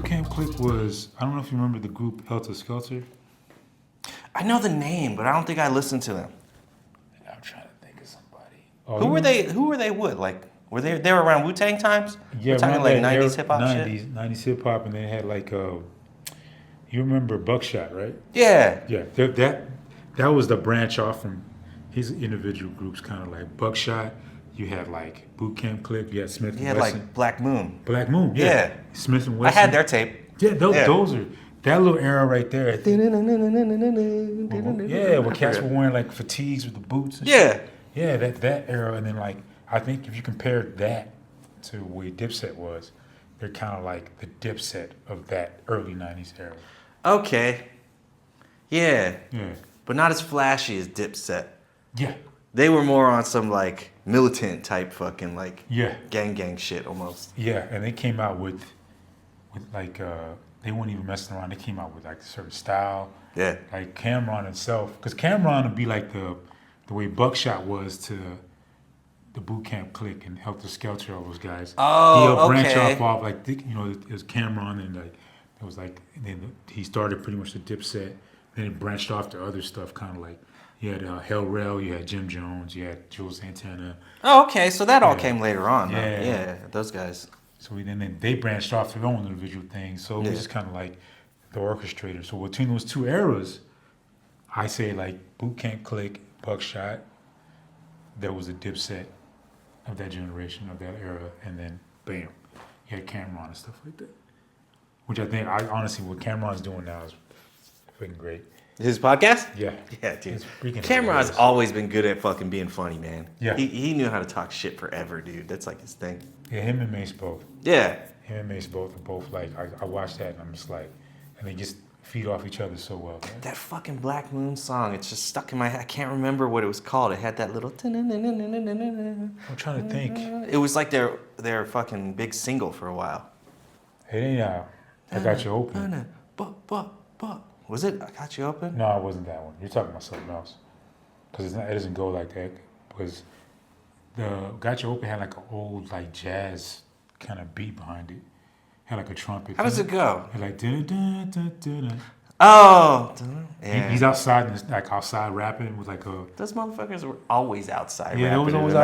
Camp Click was, I don't know if you remember the group Helter Skelter. I know the name, but I don't think I listened to them. I'm trying to think of somebody. Who were they? Who were they with? Like, were they were around Wu-Tang times? Yeah, we're talking like '90s hip hop 90s, shit. 90s hip hop, and they had like, you remember Buckshot, right? Yeah. Yeah, that was the branch off from his individual groups, kind of like Buckshot. You had like Boot Camp Click. You had Smith and He had Wesson. like Black Moon. Black Moon, yeah. Yeah. Smith and I Wesson. had their tape. Yeah, those are that little era right there. Yeah, where cats were wearing like fatigues with the boots. And Yeah. shit. Yeah, that era, and then like I think if you compare that to where Dipset was, they're kind of like the Dipset of that early '90s era. Okay. Yeah. Yeah. But not as flashy as Dipset. Yeah. They were more on some like militant type fucking like Yeah. gang shit almost. Yeah, and they came out with like they weren't even messing around. They came out with like a certain style. Yeah. Like Cameron itself, because Cameron would be like the way Buckshot was to the Boot Camp Click and Helter Skelter, all those guys. Oh, He'll branch okay. off like it was Cameron, and like it was like then he started pretty much the Dipset. Then it branched off to other stuff, kind of like you had Hell Rell, you had Jim Jones, you had Joe Santana. Oh, okay. So that all Yeah. came later on. Huh? Yeah. Yeah. Those guys. So then they branched off their own individual things. So it Yeah. was just kind of like the orchestrator. So between those two eras, I say like Boot Camp Click, Buckshot, there was a Dipset of that generation, of that era, and then bam, you had Cameron and stuff like that. Which I think, honestly, what Cameron's doing now is freaking great. His podcast? Yeah. Yeah, dude. It's freaking Cameron's hilarious. always been good at fucking being funny, man. Yeah. He knew how to talk shit forever, dude. That's like his thing. Yeah, him and Mace both. Yeah. Him and Mace both are both like, I watched that and I'm just like, and they just feed off each other so well, man. That fucking Black Moon song, it's just stuck in my head. I can't remember what it was called. It had that little... I'm trying to think. It was like their fucking big single for a while. It ain't I Got You Open. Was it I Got You Open? No, it wasn't that one. You're talking about something else. Because it doesn't go like that. Because the Got You Open had like an old like jazz kind of beat behind it. Had like a trumpet. How does it go? Had like dun, dun, dun, dun, dun. Oh! Yeah. He's outside, like outside rapping with like a. Those motherfuckers were always outside. Yeah, they was rapping in always the 90s.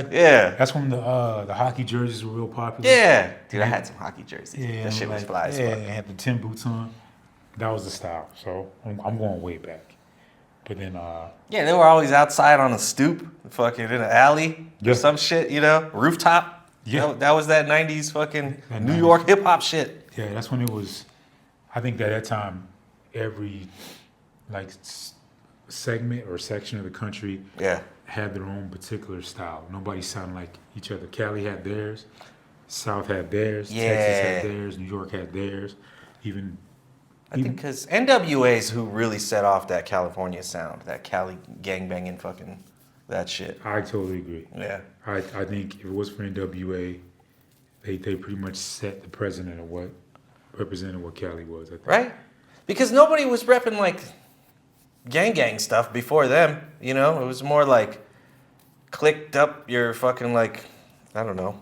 outside. Yeah. That's when the hockey jerseys were real popular. Yeah. Dude, I had some hockey jerseys. Yeah, That shit was like, fly as yeah, fuck. and had the tin boots on. That was the style. So I'm going way back. But then Yeah, they were always outside on a stoop, fucking in an alley, Yeah. or some shit, you know, rooftop. Yeah. That was that 90s fucking That New 90s. York hip hop shit. yeah, that's when it was. I think that at that time, every like segment or section of the country Yeah. had their own particular style. Nobody sounded like each other. Cali had theirs, South had theirs, Texas Yeah. had theirs, New York had theirs. Even I think because NWA's who really set off that California sound, that Cali gangbanging fucking, that shit. I totally agree. Yeah. I think if it was for NWA, they pretty much set the precedent of what represented what Cali was. I think. Right? Because nobody was repping like gang stuff before them, you know? It was more like clicked up your fucking like, I don't know,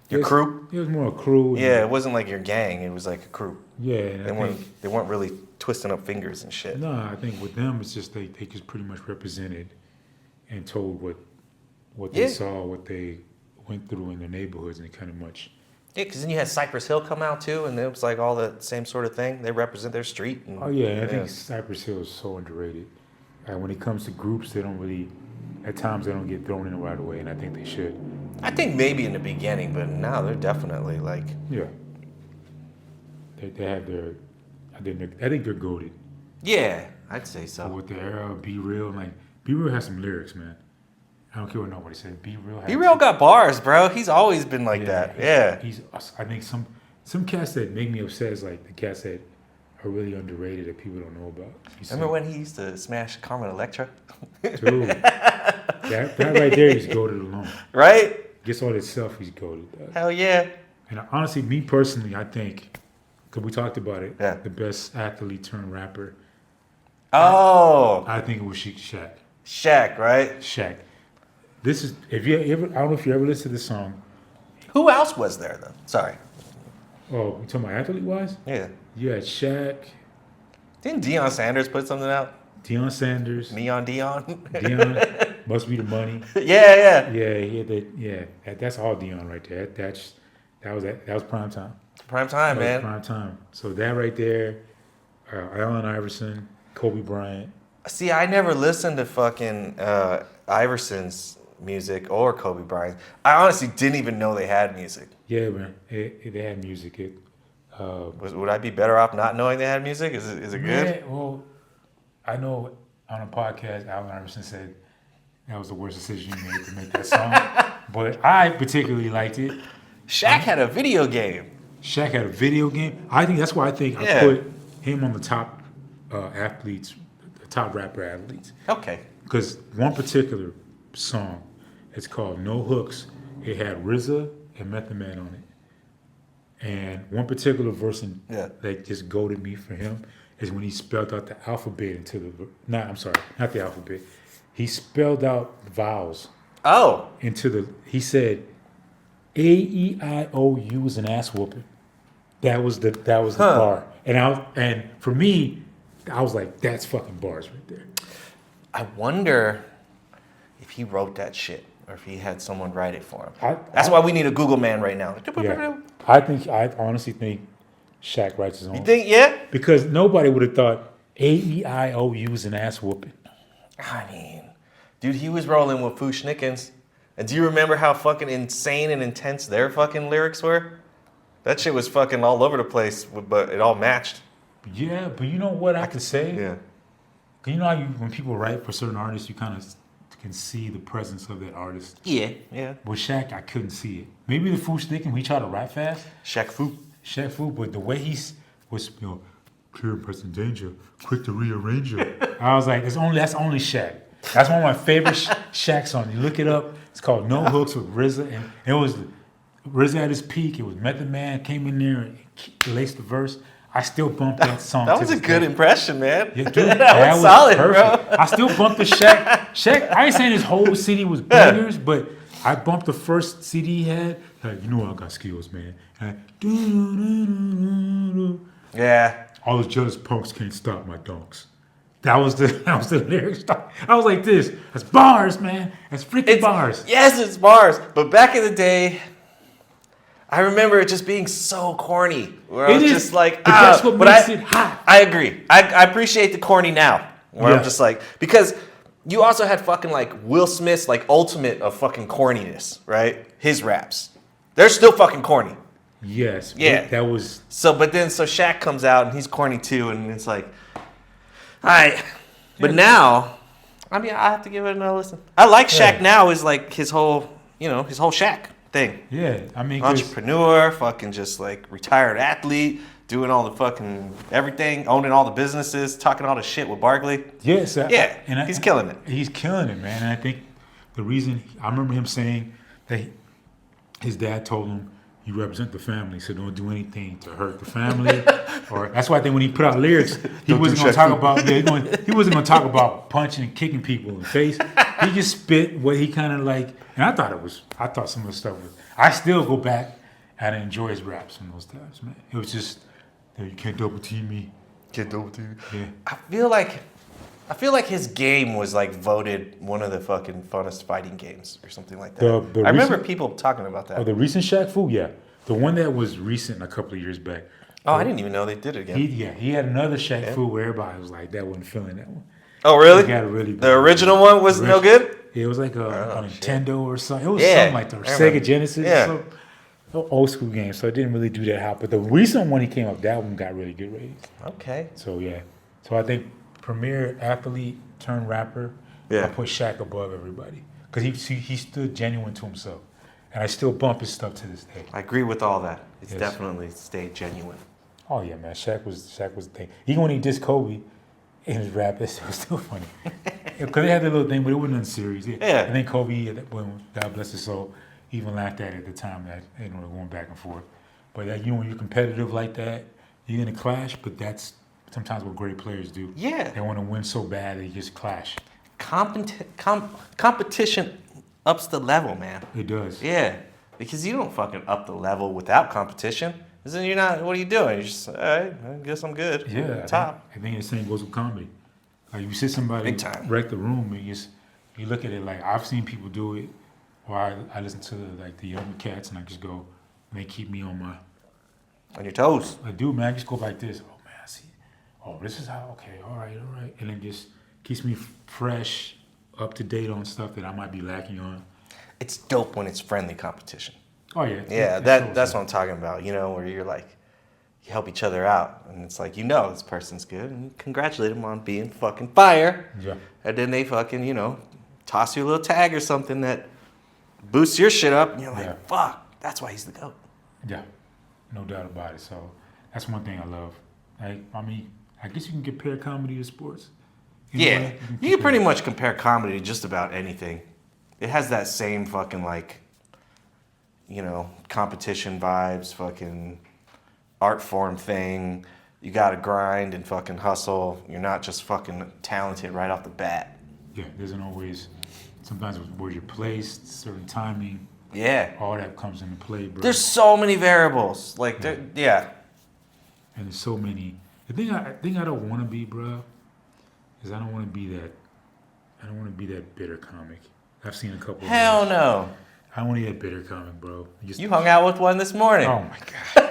your Yes, crew. It was more a crew. Yeah, it wasn't like your gang. It was like a crew. Yeah, and They weren't really twisting up fingers and shit. No, I think with them it's just they just pretty much represented and told what they Yeah. saw, what they went through in their neighborhoods, and kind of much. Yeah, because then you had Cypress Hill come out too, and it was like all the same sort of thing. They represent their street. And, Oh yeah, I think Cypress Hill is so underrated. When it comes to groups, they don't really. At times, they don't get thrown in right away, and I think they should. I think maybe in the beginning, but now they're definitely like. Yeah. They have their. I think they're goated. Yeah, I'd say so. With the era, Be Real, Be Real has some lyrics, man. I don't care what nobody says. Be Real. Be Real got bars, bro. He's always been like that. Yeah. I think some cats that make me upset is like the cats that are really underrated that people don't know about. Remember when he used to smash Carmen Electra? Dude, that right there, he's goated alone. Right? Just all itself, he's goated. Hell yeah. And honestly, me personally, I think, because we talked about it, Yeah. the best athlete turned rapper, Oh, I think it was Shaq. Shaq, right? Shaq. This is, if you ever, I don't know if you ever listened to this song. Who else was there though? Sorry. Oh, you talking about athlete-wise? Yeah. You had Shaq, Didn't Deion Sanders put something out? Deion Sanders, Neon Dion. Deion, Must Be the Money. Yeah. Yeah, he had that. Yeah, that's all Deion right there. That was prime time. Prime time, That was man. prime time. So that right there, Allen Iverson, Kobe Bryant. See, I never listened to fucking Iverson's music or Kobe Bryant. I honestly didn't even know they had music. Yeah, man, they had music. Would I be better off not knowing they had music? Is it good? Yeah, well, I know on a podcast, Allen Iverson said that was the worst decision you made to make that song. But I particularly liked it. Shaq had a video game. Shaq had a video game. I think that's why I think Yeah. I put him on the top athletes, the top rapper athletes. Okay. Because one particular song, it's called No Hooks. It had RZA and Method Man on it. And one particular verse that just goaded me for him is when he spelled out the alphabet into the, not the alphabet. He spelled out vowels Oh. he said, A-E-I-O-U was an ass whooping. That was the bar. And for me, I was like, that's fucking bars right there. I wonder if he wrote that shit or if he had someone write it for him. That's why we need a Google man right now. Yeah. I honestly think Shaq writes his own. You think, yeah? Because nobody would have thought A-E-I-O-U was an ass whooping. I mean, dude, he was rolling with Fushnikins. And do you remember how fucking insane and intense their fucking lyrics were? That shit was fucking all over the place, but it all matched. Yeah, but you know what I could say? Yeah. You know how when people write for certain artists, you kind of can see the presence of that artist. Yeah. With Shaq, I couldn't see it. Maybe the fool sticking when he tried to rap fast. Shaq Fu, but the way he was, clear and present danger, quick to rearrange it. I was like, that's only Shaq. That's one of my favorite Shaq songs. You look it up. It's called No Hooks with RZA, and it was RZA at his peak. It was Method Man came in there and laced the verse. I still bump that song. That was a good impression, man. Yeah, dude, that was solid, perfect. bro. I still bumped the Shaq. I ain't saying his whole CD was bangers, but I bumped the first CD he had. Like, I got skills, man. Yeah. All the jealous punks can't stop my dunks. That was the lyrics. I was like this. That's bars, man. That's freaking bars. Yes, it's bars. But back in the day, I remember it just being so corny. Where I was just like, but that's what makes it hot. I agree. I appreciate the corny now. Where I'm just like, because you also had fucking like Will Smith's like ultimate of fucking corniness, right? His raps. They're still fucking corny. Yes. Yeah. That was. So Shaq comes out and he's corny too, and it's like, all right. But now, I mean, I have to give it another listen. I like Shaq now is like his whole Shaq thing. Yeah, I mean, entrepreneur, fucking just like retired athlete, doing all the fucking everything, owning all the businesses, talking all the shit with Barkley. Yes. He's killing it. He's killing it, man. And I think the reason, I remember him saying that his dad told him, you represent the family, so don't do anything to hurt the family. Or that's why I think when he put out lyrics, he wasn't going to talk about. He wasn't going to talk about punching and kicking people in the face. He just spit what he kind of like. And I thought some of the stuff was. I still go back and enjoy his raps from those times, man. It was just, you can't double team me. Can't double team. Yeah. I feel like his game was like voted one of the fucking funnest fighting games or something like that. I remember people talking about that. Oh, the recent Shaq Fu, yeah. The one that was recent a couple of years back. Oh, I didn't even know they did it again. He had another Shaq Fu where everybody was like, that wasn't feeling that one. Oh, really? He got a really the original one was no good? Yeah, it was like a Nintendo or something. It was something like that. Or Sega Genesis. Yeah. Old school game, so it didn't really do that hot. But the recent one he came up, that one got really good ratings. Okay. So, yeah. So I think premier athlete turned rapper, I put Shaq above everybody. Because he stood genuine to himself. And I still bump his stuff to this day. I agree with all that. It's definitely stayed genuine. Oh yeah, man. Shaq was the thing. Even when he dissed Kobe in his rap, it was still funny. Because they had that little thing, but it wasn't nothing serious. I think Kobe, when God bless his soul, even laughed at it at the time that they were going back and forth. But when you're competitive like that, you're in a clash. But that's sometimes what great players do. Yeah. They want to win so bad they just clash. Competition ups the level, man. It does. Yeah, because you don't fucking up the level without competition. Then you're not. What are you doing? You're just all right. I guess I'm good. Yeah, Top. I think the same goes with comedy. Like you see somebody Big time. wreck the room, and you look at it like I've seen people do it, or I listen to like the younger cats, and I just go, and they keep me on your toes. like, dude, man, I just go like this. Oh man, I see. Oh, this is how. Okay, all right, and then just keeps me fresh, up to date on stuff that I might be lacking on. It's dope when it's friendly competition. Oh yeah, Yeah, that's what I'm talking about. You know, where you're like, you help each other out, and it's like, you know, this person's good, and you congratulate them on being fucking fire. Yeah. And then they fucking, you know, toss you a little tag or something that boosts your shit up, and you're like, Yeah. fuck, that's why he's the GOAT. Yeah, no doubt about it. So that's one thing I love. Like, I mean, I guess you can compare comedy to sports. Yeah, you can pretty much compare comedy to just about anything. It has that same fucking, like, you know, competition vibes, fucking art form thing. You gotta grind and fucking hustle. You're not just fucking talented right off the bat. Yeah, there's always, sometimes where you're placed, certain timing, Yeah. all that comes into play, bro. There's so many variables. Like, yeah. And there's so many. The thing I don't want to be, bro, is I don't want to be that bitter comic. I've seen a couple. Hell of those. no. I don't want to be that bitter comic, bro. Just, You hung out with one this morning. oh my god.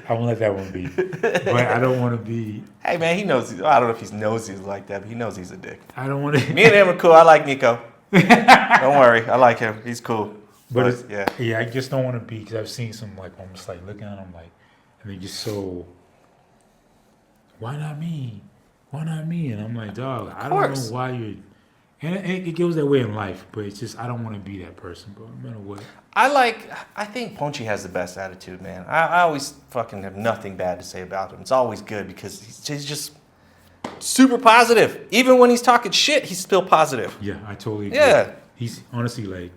I won't let that one be. But I don't want to be. Hey, man, he knows. I don't know if he knows he's like that, but he knows he's a dick. I don't want to. Me and him are cool. I like Nico. Don't worry. I like him. He's cool. But it's, yeah. I just don't want to be, because I've seen some, like, almost like looking at them like, and they're just so, why not me? Why not me? And I'm like, dog, I don't know why you're, and it goes that way in life, but it's just, I don't want to be that person, bro, no matter what. I think Ponchy has the best attitude, man. I always fucking have nothing bad to say about him. It's always good because he's just super positive. Even when he's talking shit, he's still positive. Yeah, I totally agree. Yeah. He's honestly, like,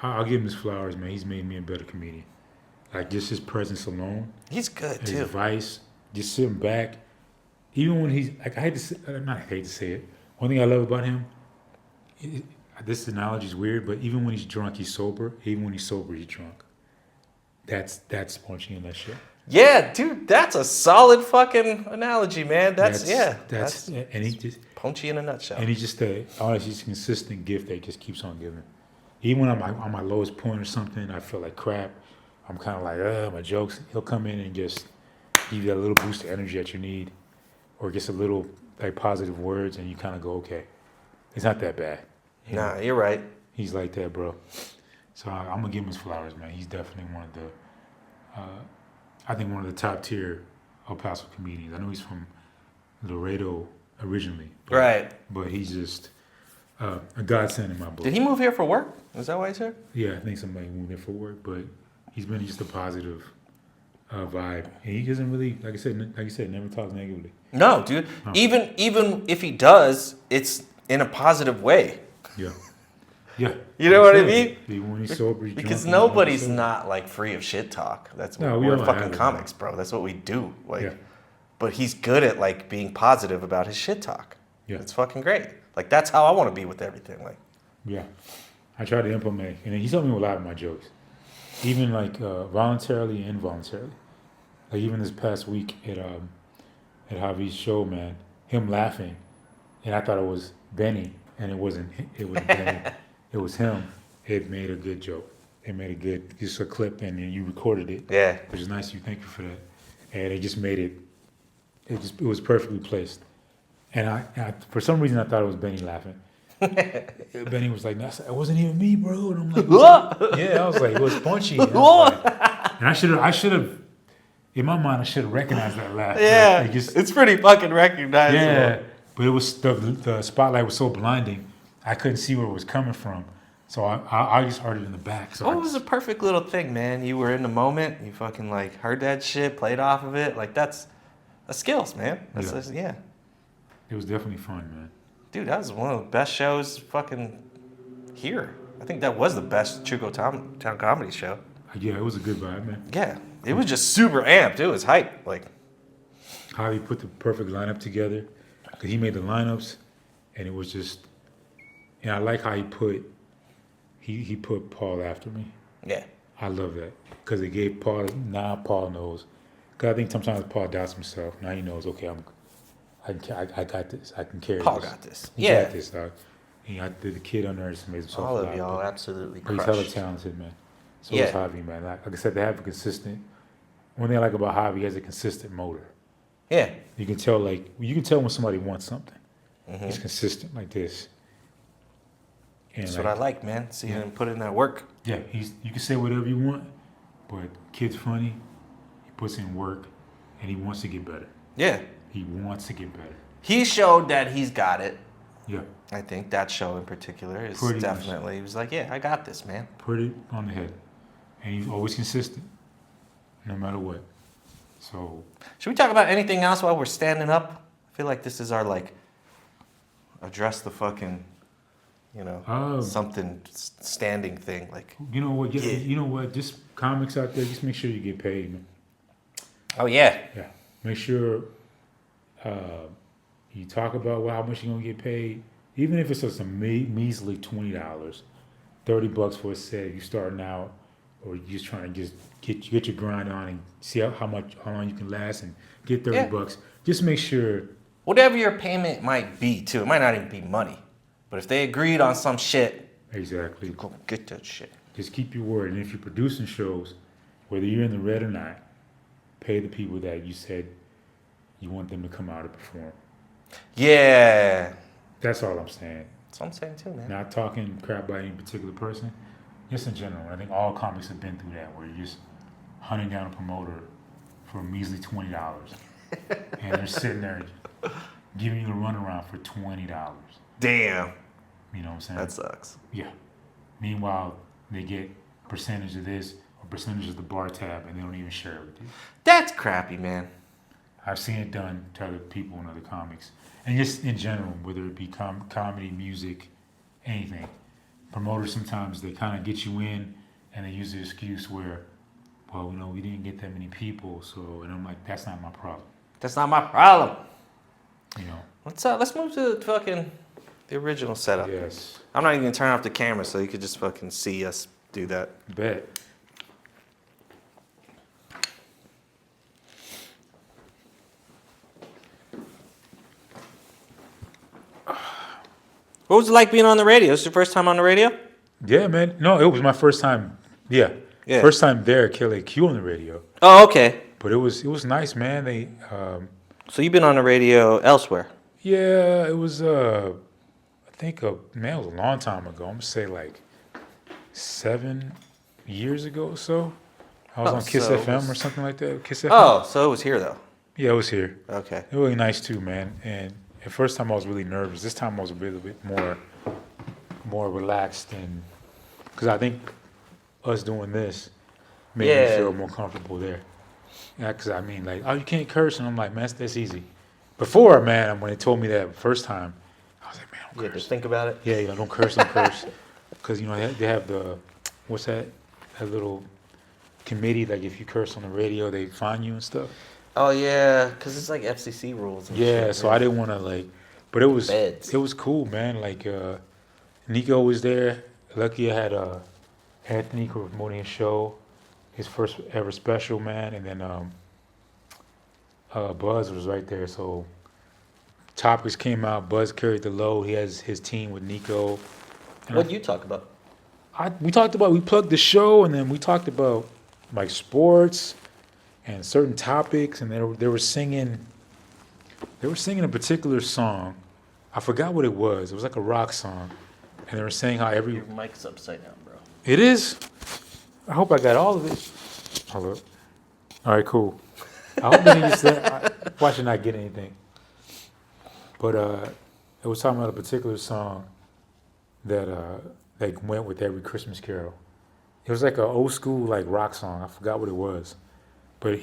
I'll give him his flowers, man. He's made me a better comedian. Like, just his presence alone. He's good, his too. advice, just sitting back. Even when he's, like, I hate to say it. One thing I love about him, this analogy is weird, but even when he's drunk, he's sober. Even when he's sober, he's drunk. That's Punchy in that shit. Yeah, dude, that's a solid fucking analogy, man. That's and he just Punchy in a nutshell. And he's just honestly, he's a consistent gift that just keeps on giving. Even when I'm on my lowest point or something, I feel like crap. I'm kind of like, my jokes. He'll come in and just give you that little boost of energy that you need, or just a little like positive words, and you kind of go, okay, it's not that bad. Nah, you're right. He's like that, bro. So I'm gonna give him his flowers, man. He's definitely one of the, I think one of the top tier El Paso comedians. I know he's from Laredo originally, but he's just a godsend in my book. Did he move here for work? Is that why he's here? Yeah, I think somebody moved there for work, but he's been just a positive vibe, and he doesn't really, like I said, never talks negatively. No, dude. No. Even if he does, it's in a positive way. Yeah. Yeah. You know what I mean? Even when he's sober, he's because drunk, nobody's not like free of shit talk. That's what we're fucking comics, bro. That's what we do. Like, yeah. But he's good at like being positive about his shit talk. Yeah. It's fucking great. Like that's how I want to be with everything. Like. Yeah. I try to implement, and he's helped me with a lot of my jokes, even like voluntarily and involuntarily. Like even this past week at Javi's show, man, him laughing, and I thought it was Benny, and it wasn't. It was Benny. It was him. It made a good joke. It made a good, just a clip, and then you recorded it. Yeah. Which is nice. You thank you for that. And it just made it. It was perfectly placed. And I for some reason I thought it was Benny laughing. Benny was like, "It wasn't even me, bro." And I'm like, "Yeah." I was like, "It was Punchy." And I should have. In my mind, I should have recognized that laugh. Yeah, like, it's pretty fucking recognizable. Yeah, but it was the spotlight was so blinding, I couldn't see where it was coming from. So I just heard it in the back. So it was a perfect little thing, man. You were in the moment. You fucking like heard that shit, played off of it. Like that's skills, man. Yeah. It was definitely fun, man. Dude, that was one of the best shows fucking here. I think that was the best Chuco Town Comedy show. Yeah, it was a good vibe, man. Yeah, it was just super amped. It was hype. Like how he put the perfect lineup together. Because he made the lineups, and it was just, and I like how he put he put Paul after me. Yeah. I love that because it gave Paul. Now Paul knows. Because I think sometimes Paul doubts himself. Now he knows. Okay, I got this. I can carry Paul this. got this. He Yeah. got this, dog. The kid on there just made himself All a of lot, y'all but absolutely he's hella crushed. talented, man. So Yeah. is Javi, man. Like I said, they have a consistent. One thing I like about Javi, he has a consistent motor. Yeah. You can tell, when somebody wants something. Mm-hmm. He's consistent like this. And That's what I like, man. Seeing him put in that work. Yeah, you can say whatever you want, but kid's funny. He puts in work, and he wants to get better. Yeah. He wants to get better. He showed that he's got it. Yeah. I think that show in particular is Pretty definitely. much. He was like, yeah, I got this, man. Put it on the head, and he's always consistent, no matter what. So. Should we talk about anything else while we're standing up? I feel like this is our address the fucking, something standing thing. Like, you know what? You know what? Just comics out there. Just make sure you get paid, man. oh yeah, Yeah. Make sure you talk about how much you're gonna get paid, even if it's just a measly $20, $30 for a set. You starting out, or you just trying to just get your grind on and see how long you can last and get $30. Just make sure. Whatever your payment might be, too. It might not even be money, but if they agreed on some shit, Exactly. go get that shit. Just keep your word. And if you're producing shows, whether you're in the red or not, pay the people that you said you want them to come out and perform. Yeah, That's all I'm saying. that's what I'm saying too, man. Not talking crap about any particular person, just in general. I think all comics have been through that, where you're just hunting down a promoter for a measly $20, and they're sitting there giving you the runaround for $20. Damn, You know what I'm saying? that sucks. Yeah. Meanwhile, they get percentage of this or percentage of the bar tab, and they don't even share it with you. That's crappy, man. I've seen it done to other people in other comics, and just in general, whether it be comedy, music, anything. Promoters sometimes they kind of get you in, and they use the excuse where, well, we didn't get that many people, so, and I'm like, that's not my problem. That's not my problem. You know. Let's move to the original setup. Yes. I'm not even gonna turn off the camera so you could just fucking see us do that. Bet. What was it like being on the radio? Is this your first time on the radio? Yeah, man. No, it was my first time. Yeah. Yeah. First time there, KLAQ on the radio. Oh, okay. But it was nice, man. They So you've been on the radio elsewhere? yeah, it was I think it was a long time ago. I'm gonna say like 7 years ago or so. I was Oh, on Kiss so it FM was- or something like that. Kiss FM. Oh, so it was here though. Yeah, it was here. Okay. It was really nice too, man. And the first time I was really nervous. This time I was a little bit more relaxed, and because I think us doing this made me Yeah. feel more comfortable there. Yeah, because I mean, like, oh, you can't curse, and I'm like, man, that's easy. Before, man, when they told me that first time, I was like, man, You don't had to curse. think about it. Yeah, don't curse, don't curse. Because, they have the, what's that little committee, like if you curse on the radio, they fine you and stuff. Oh yeah, because it's like FCC rules. And Yeah, shit, so man. I didn't want to, but it was Beds. it was cool, man. Like, Nico was there. Lucky I had Anthony promoting his show, his first ever special, man. And then Buzz was right there. So topics came out. Buzz carried the load. He has his team with Nico. And What'd you talk about? we plugged the show, and then we talked about like sports and certain topics, and they were singing a particular song. I forgot what it was. It was like a rock song, and they were saying how every Your mic's upside down, bro. it is. I hope I got all of it. Hold up. All right, cool. I hope they just watch it not get anything. But it was talking about a particular song that went with every Christmas Carol. It was like an old school like rock song. I forgot what it was, but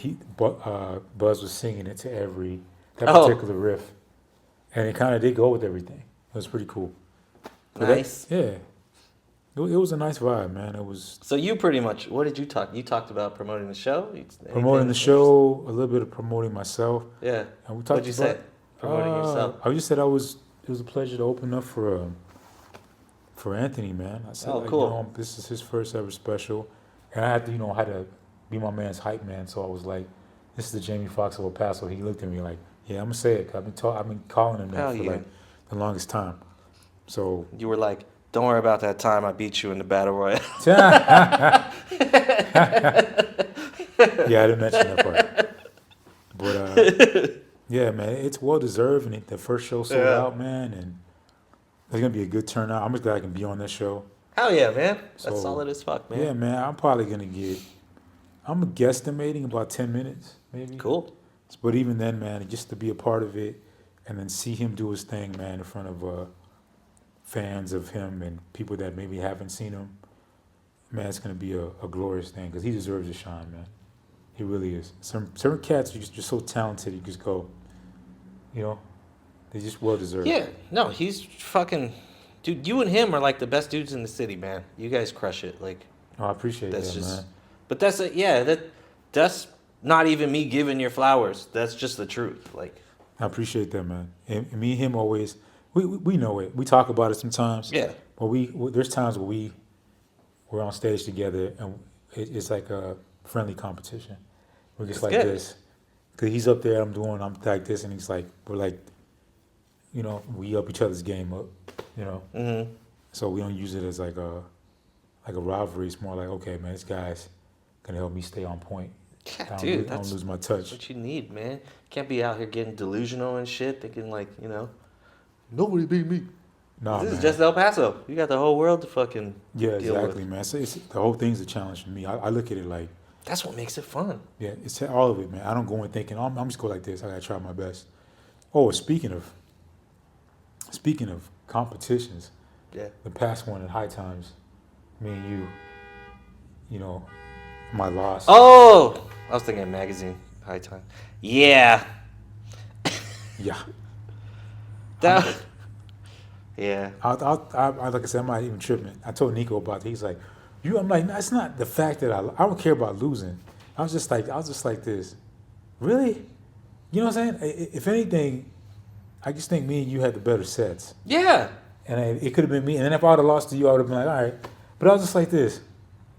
Buzz was singing it to that particular riff, and it kind of did go with everything. It was pretty cool. But Nice. yeah, it was a nice vibe, man. It was So you pretty much, what did you talk? You talked about promoting the show? promoting the show, a little bit of promoting myself. Yeah. And we talked What'd you say? about Promoting yourself. I just said it was a pleasure to open up for for Anthony, man. I said, Oh, like, cool. you know, this is his first ever special, and I had to, you know, had to be my man's hype man. So I was like, this is the Jamie Foxx of El Paso. He looked at me like, yeah, I'm gonna say it. 'Cause I've been calling him that Hell for yeah. like the longest time. So You were like, don't worry about that time I beat you in the battle royale. yeah, I didn't mention that part. But yeah, man, it's well deserved, and the first show sold Yeah. out, man, and it's gonna be a good turnout. I'm just glad I can be on that show. Hell yeah, man. That's So, solid as fuck, man. Yeah, man, I'm probably gonna get. I'm guesstimating about 10 minutes, maybe. Cool. But even then, man, just to be a part of it, and then see him do his thing, man, in front of fans of him and people that maybe haven't seen him, man, it's gonna be a glorious thing because he deserves a shine, man. He really is. Some certain cats are just so talented. You just go, you know, they just well deserved. Yeah, no, he's fucking, dude. You and him are like the best dudes in the city, man. You guys crush it, like. Oh, I appreciate That's that, just, man. but that's that's not even me giving your flowers. That's just the truth, like. I appreciate that, man. And me and him always, we know it. We talk about it sometimes. Yeah. But there's times where we're on stage together and it's like a friendly competition. We're just That's like good. this. Cause he's up there, I'm like this, and he's like, we're like, you know, we up each other's game up, you know. Mm-hmm. So we don't use it as like a rivalry. It's more like, okay, man, this guy's gonna help me stay on point. Yeah, I dude, don't that's lose my touch. what you need, man. Can't be out here getting delusional and shit, thinking like, nobody beat me. Nah, This man. is just El Paso. You got the whole world to fucking Yeah, deal exactly, with. man. So the whole thing's a challenge for me. I look at it like, That's what makes it fun. yeah, it's all of it, man. I don't go in thinking, I'm just go like this. I gotta try my best. Oh, speaking of competitions, Yeah. the past one at High Times, me and you know, my loss. Oh, I was thinking magazine. High time. Yeah. Yeah. That. Yeah. I like I said, I'm not even tripping. I told Nico about it. He's like, I'm like, no, it's not the fact that I don't care about losing. I was just like this. Really? You know what I'm saying? If anything, I just think me and you had the better sets. Yeah. And it could have been me. And then if I would have lost to you, I would have been like, all right. But I was just like this.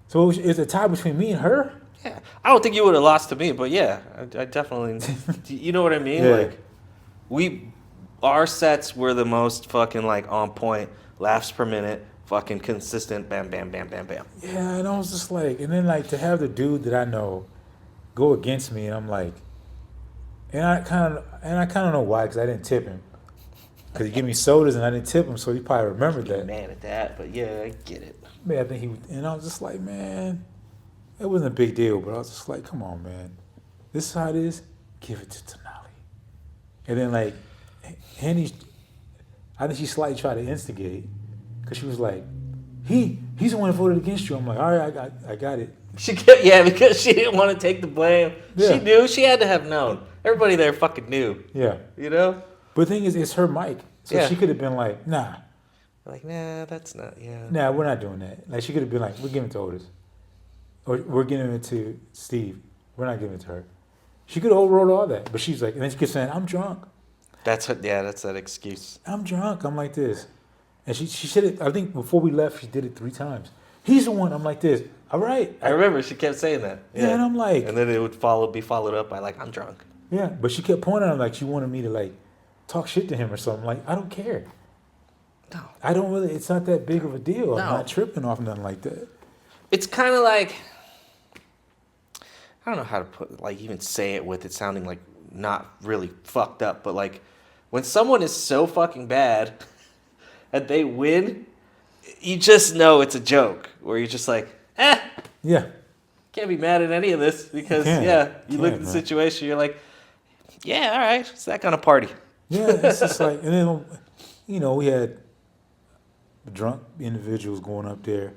So it's a tie between me and her? Yeah. I don't think you would have lost to me, but yeah, I definitely. You know what I mean? Yeah. Like, our sets were the most fucking like on point, laughs per minute, fucking consistent, bam, bam, bam, bam, bam. Yeah, and I was just like, and then like to have the dude that I know go against me, and I'm like, and I kind of know why, because I didn't tip him, because he gave me sodas and I didn't tip him, so he probably remembered Get that. mad at that, but yeah, I get it. Man, I think and I was just like, man, it wasn't a big deal, but I was just like, come on, man, this is how it is. Give it to Tonali, and then like, Henny, I think she slightly tried to instigate, because she was like, he's the one that voted against you. I'm like, all right, I got it. She kept, yeah, because she didn't want to take the blame. Yeah. She knew. She had to have known. Everybody there fucking knew. Yeah. You know? But the thing is, it's her mic. So Yeah. she could have been like, nah, Like, nah, that's not, yeah. we're not doing that. Like, she could have been like, we're giving it to Otis. Or we're giving it to Steve. We're not giving it to her. She could have overruled all that. But she's like, and then she kept saying, I'm drunk. That's that excuse. I'm drunk. I'm like this. And she said it, I think before we left, she did it 3 times. He's the one. I'm like this. All right. I remember she kept saying that. Yeah, and I'm like, And then it would be followed up by like, I'm drunk. yeah. But she kept pointing at him like she wanted me to like talk shit to him or something. Like, I don't care. No. I don't really, it's not that big of a deal. I'm No. not tripping off nothing like that. It's kind of like, I don't know how to put, like, even say it with it sounding like not really fucked up, but like when someone is so fucking bad and they win, you just know it's a joke. Where you're just like, Yeah. can't be mad at any of this because, can't. you look at the Man. situation, you're like, yeah, all right, it's that kind of party. Yeah, it's just like, and then, you know, we had drunk individuals going up there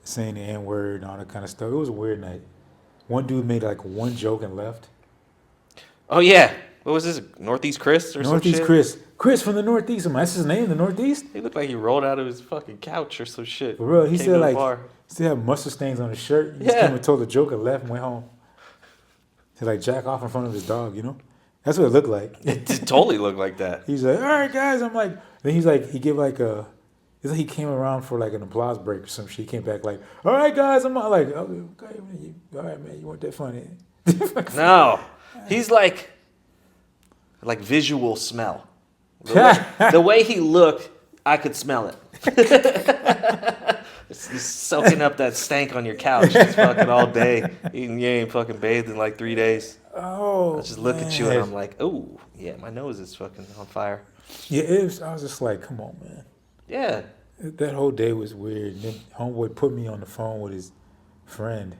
saying the N-word and all that kind of stuff. It was a weird night. One dude made like one joke and left. Oh, yeah. What was this? Northeast Chris or some Northeast shit? Chris. Chris from the Northeast. That's his name, the Northeast? He looked like he rolled out of his fucking couch or some shit. For real, he Came said to the like, bar. still had mustard stains on his shirt. He just Yeah. came and told a joke and left and went home. He like jack off in front of his dog, you know? That's what it looked like. It totally looked like that. He's like, all right, guys. I'm like, then he's like, he gave like a, It's like he came around for like an applause break or some shit. He came back like, all right, guys, I'm like, oh, okay, man, all right, man, you weren't that funny. No, he's like visual smell. The way he looked, I could smell it. He's soaking up that stank on your couch just fucking all day. You ain't fucking bathed in like 3 days. Oh, I just look at you and I'm like, oh, yeah, my nose is fucking on fire. Yeah, I was just like, come on, man. Yeah. That whole day was weird. And then homeboy put me on the phone with his friend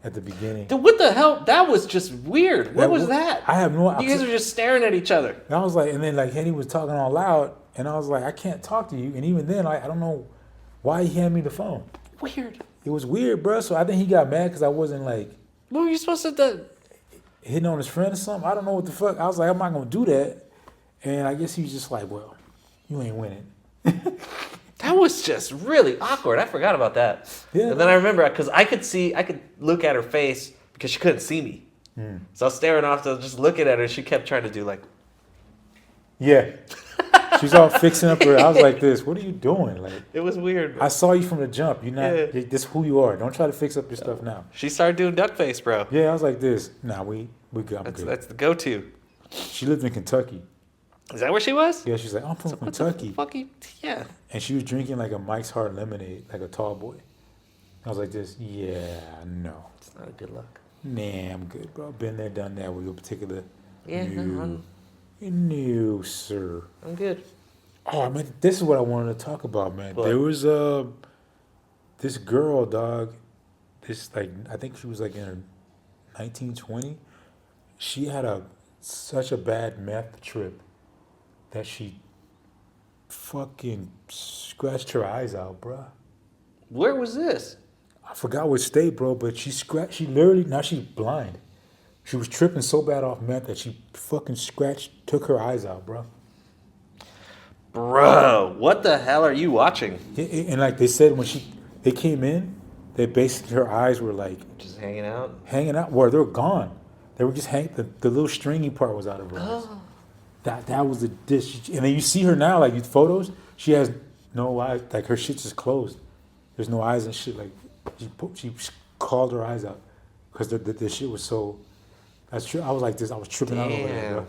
at the beginning. Dude, what the hell? That was just weird. What was that? I have no idea. You guys were just staring at each other. And I was like, and then like Henny was talking all loud, and I was like, I can't talk to you. And even then, I don't know why he handed me the phone. Weird. It was weird, bro. So I think he got mad because I wasn't like. What were you supposed to do? Hitting on his friend or something. I don't know what the fuck. I was like, I'm not gonna do that. And I guess he was just like, well, you ain't winning. That was just really awkward. I forgot about that. Yeah. And then I remember because I could look at her face because she couldn't see me. So I was staring off, just looking at her. She kept trying to do like. Yeah. She's all fixing up her. I was like this. What are you doing? Like it was weird. I saw you from the jump. You're not. Yeah. This is who you are. Don't try to fix up your stuff now. She started doing duck face, bro. Yeah, I was like this. Nah, we good. I'm good. That's the go-to. She lived in Kentucky. Is that where she was? Yeah, she's like, I'm from Kentucky. Yeah. And she was drinking like a Mike's Hard Lemonade, like a tall boy. I was like this. Yeah, no. It's not a good look. Nah, I'm good, bro. Been there, done that with your particular. Yeah, no, sir. I'm good. Oh man, this is what I wanted to talk about, man. What? There was this girl, dog. This like I think she was like in her 1920. She had such a bad meth trip that she fucking scratched her eyes out, bro. Where was this? I forgot what state, bro, but she literally, now she's blind. She was tripping so bad off meth that she fucking took her eyes out, bro. Bro, what the hell are you watching? And like they said, when they came in, they basically, her eyes were like... Just hanging out? Hanging out, where they were gone. They were just the little stringy part was out of her eyes. That was the dish. And then you see her now, like, photos, she has no eyes, like her shit's just closed. There's no eyes and shit, like, she called her eyes out. Because the shit was so... That's true. I was like this. I was tripping out over that, bro.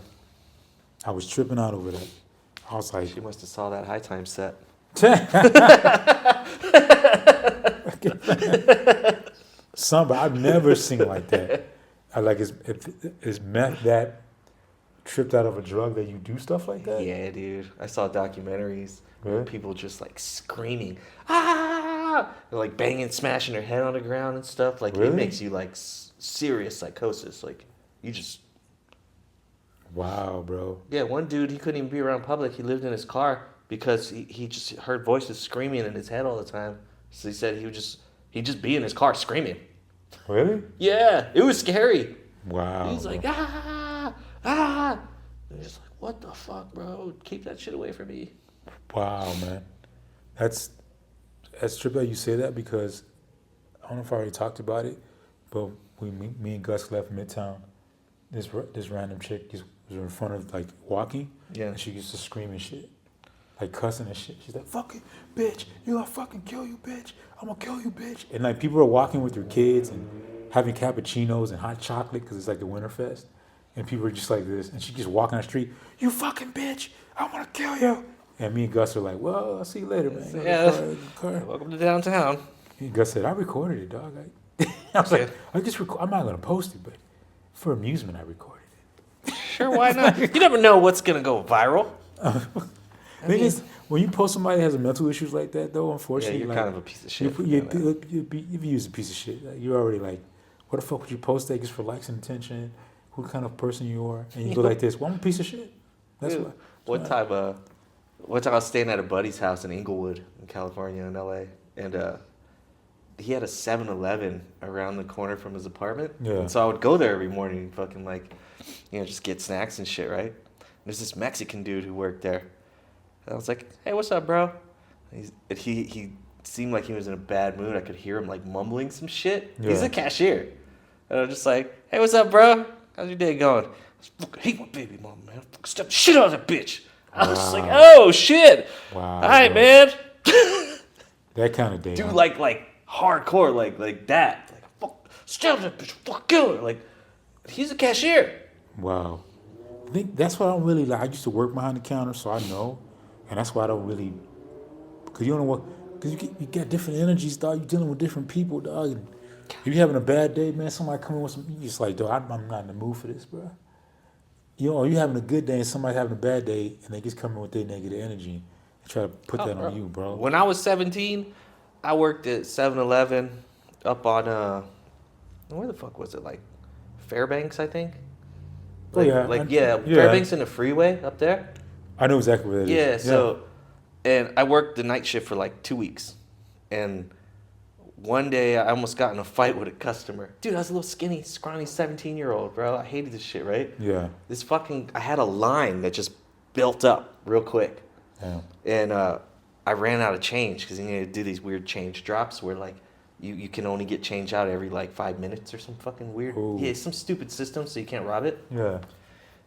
I was tripping out over that. I was like... She must have saw that High Time set. Son, but I've never seen like that. I like, is meth that tripped out of a drug that you do stuff like that? Yeah, dude. I saw documentaries where Really? people just like screaming, ah! They're like banging, smashing their head on the ground and stuff. Like Really? it makes you like serious psychosis. Like you just. Wow, bro. Yeah, one dude, he couldn't even be around public. He lived in his car because he just heard voices screaming in his head all the time. So he said he'd just be in his car screaming. Really? Yeah, it was scary. Wow. He's like, ah. And he's like, what the fuck, bro? Keep that shit away from me. Wow, man. That's trippy that you say that because I don't know if I already talked about it, but me and Gus left Midtown. This random chick just was in front of, like, walking. Yeah. And she used to scream and shit. Like, cussing and shit. She's like, fuck it, bitch. You gonna fucking kill you, bitch. I'm gonna kill you, bitch. And, like, people are walking with their kids and having cappuccinos and hot chocolate because it's, like, the Winterfest. And people are just like this. And she just walking on the street. You fucking bitch. I want to kill you. And me and Gus are like, well, I'll see you later, man. Yeah. Car. Welcome to downtown. And Gus said, I recorded it, dog. I was like, I'm not going to post it, but for amusement, I recorded it. Sure, why not? You never know what's going to go viral. Thing is, when you post somebody that has mental issues like that, though, unfortunately, you're like, kind of a piece of shit. If you use a piece of shit, like, you're already like, what the fuck would you post that just for likes and attention? What kind of person you are? And you go like this, well, I'm a piece of shit. That's Dude, what. One time I was staying at a buddy's house in Inglewood, in California, in LA, and he had a 7-Eleven around the corner from his apartment. Yeah. And so I would go there every morning and fucking like, just get snacks and shit, right? And there's this Mexican dude who worked there. And I was like, hey, what's up, bro? And he seemed like he was in a bad mood. I could hear him like mumbling some shit. Yeah. He's a cashier. And I'm just like, hey, what's up, bro? How's your day going? I fucking hate my baby mama, man. I fucking step the shit out of that bitch. I was just like, oh, shit. Wow. All right, bro. man. That kind of day. Dude, huh? like hardcore, like that. Like, fuck, stab that bitch, fuck, kill her. Like, he's a cashier. Wow. I think that's why I don't really like. I used to work behind the counter, so I know, and that's why I don't really. Cause you don't know what. Cause you get different energies, dog. You dealing with different people, dog. And if you having a bad day, man, somebody coming with some, you just like, dog, I'm not in the mood for this, bro. You know, you having a good day and somebody having a bad day, and they just come in with their negative energy and try to put that on you, bro. When I was 17, I worked at 7-Eleven up on where the fuck was it? Like Fairbanks, I think. Like, Fairbanks in the freeway up there. I know exactly what it is. Yeah, so, and I worked the night shift for like 2 weeks, and one day I almost got in a fight with a customer. Dude, I was a little skinny, scrawny 17-year-old, bro. I hated this shit, right? Yeah. I had a line that just built up real quick. Yeah. And I ran out of change because you need to do these weird change drops where like you can only get change out every like 5 minutes or some fucking weird. Ooh. Yeah, some stupid system so you can't rob it. Yeah.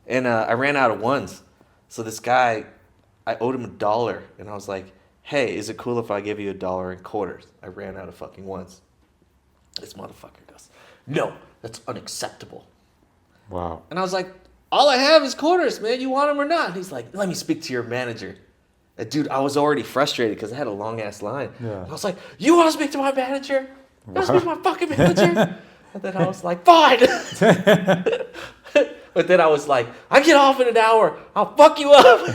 And I ran out of ones. So this guy, I owed him $1 and I was like, hey, is it cool if I give you $1 in quarters? I ran out of fucking ones. This motherfucker goes, no, that's unacceptable. Wow. And I was like, all I have is quarters, man. You want them or not? And he's like, let me speak to your manager. Dude, I was already frustrated because I had a long ass line. Yeah. And I was like, you want to speak to my manager? You want to speak to my fucking manager? And then I was like, fine. But then I was like, I get off in an hour. I'll fuck you up.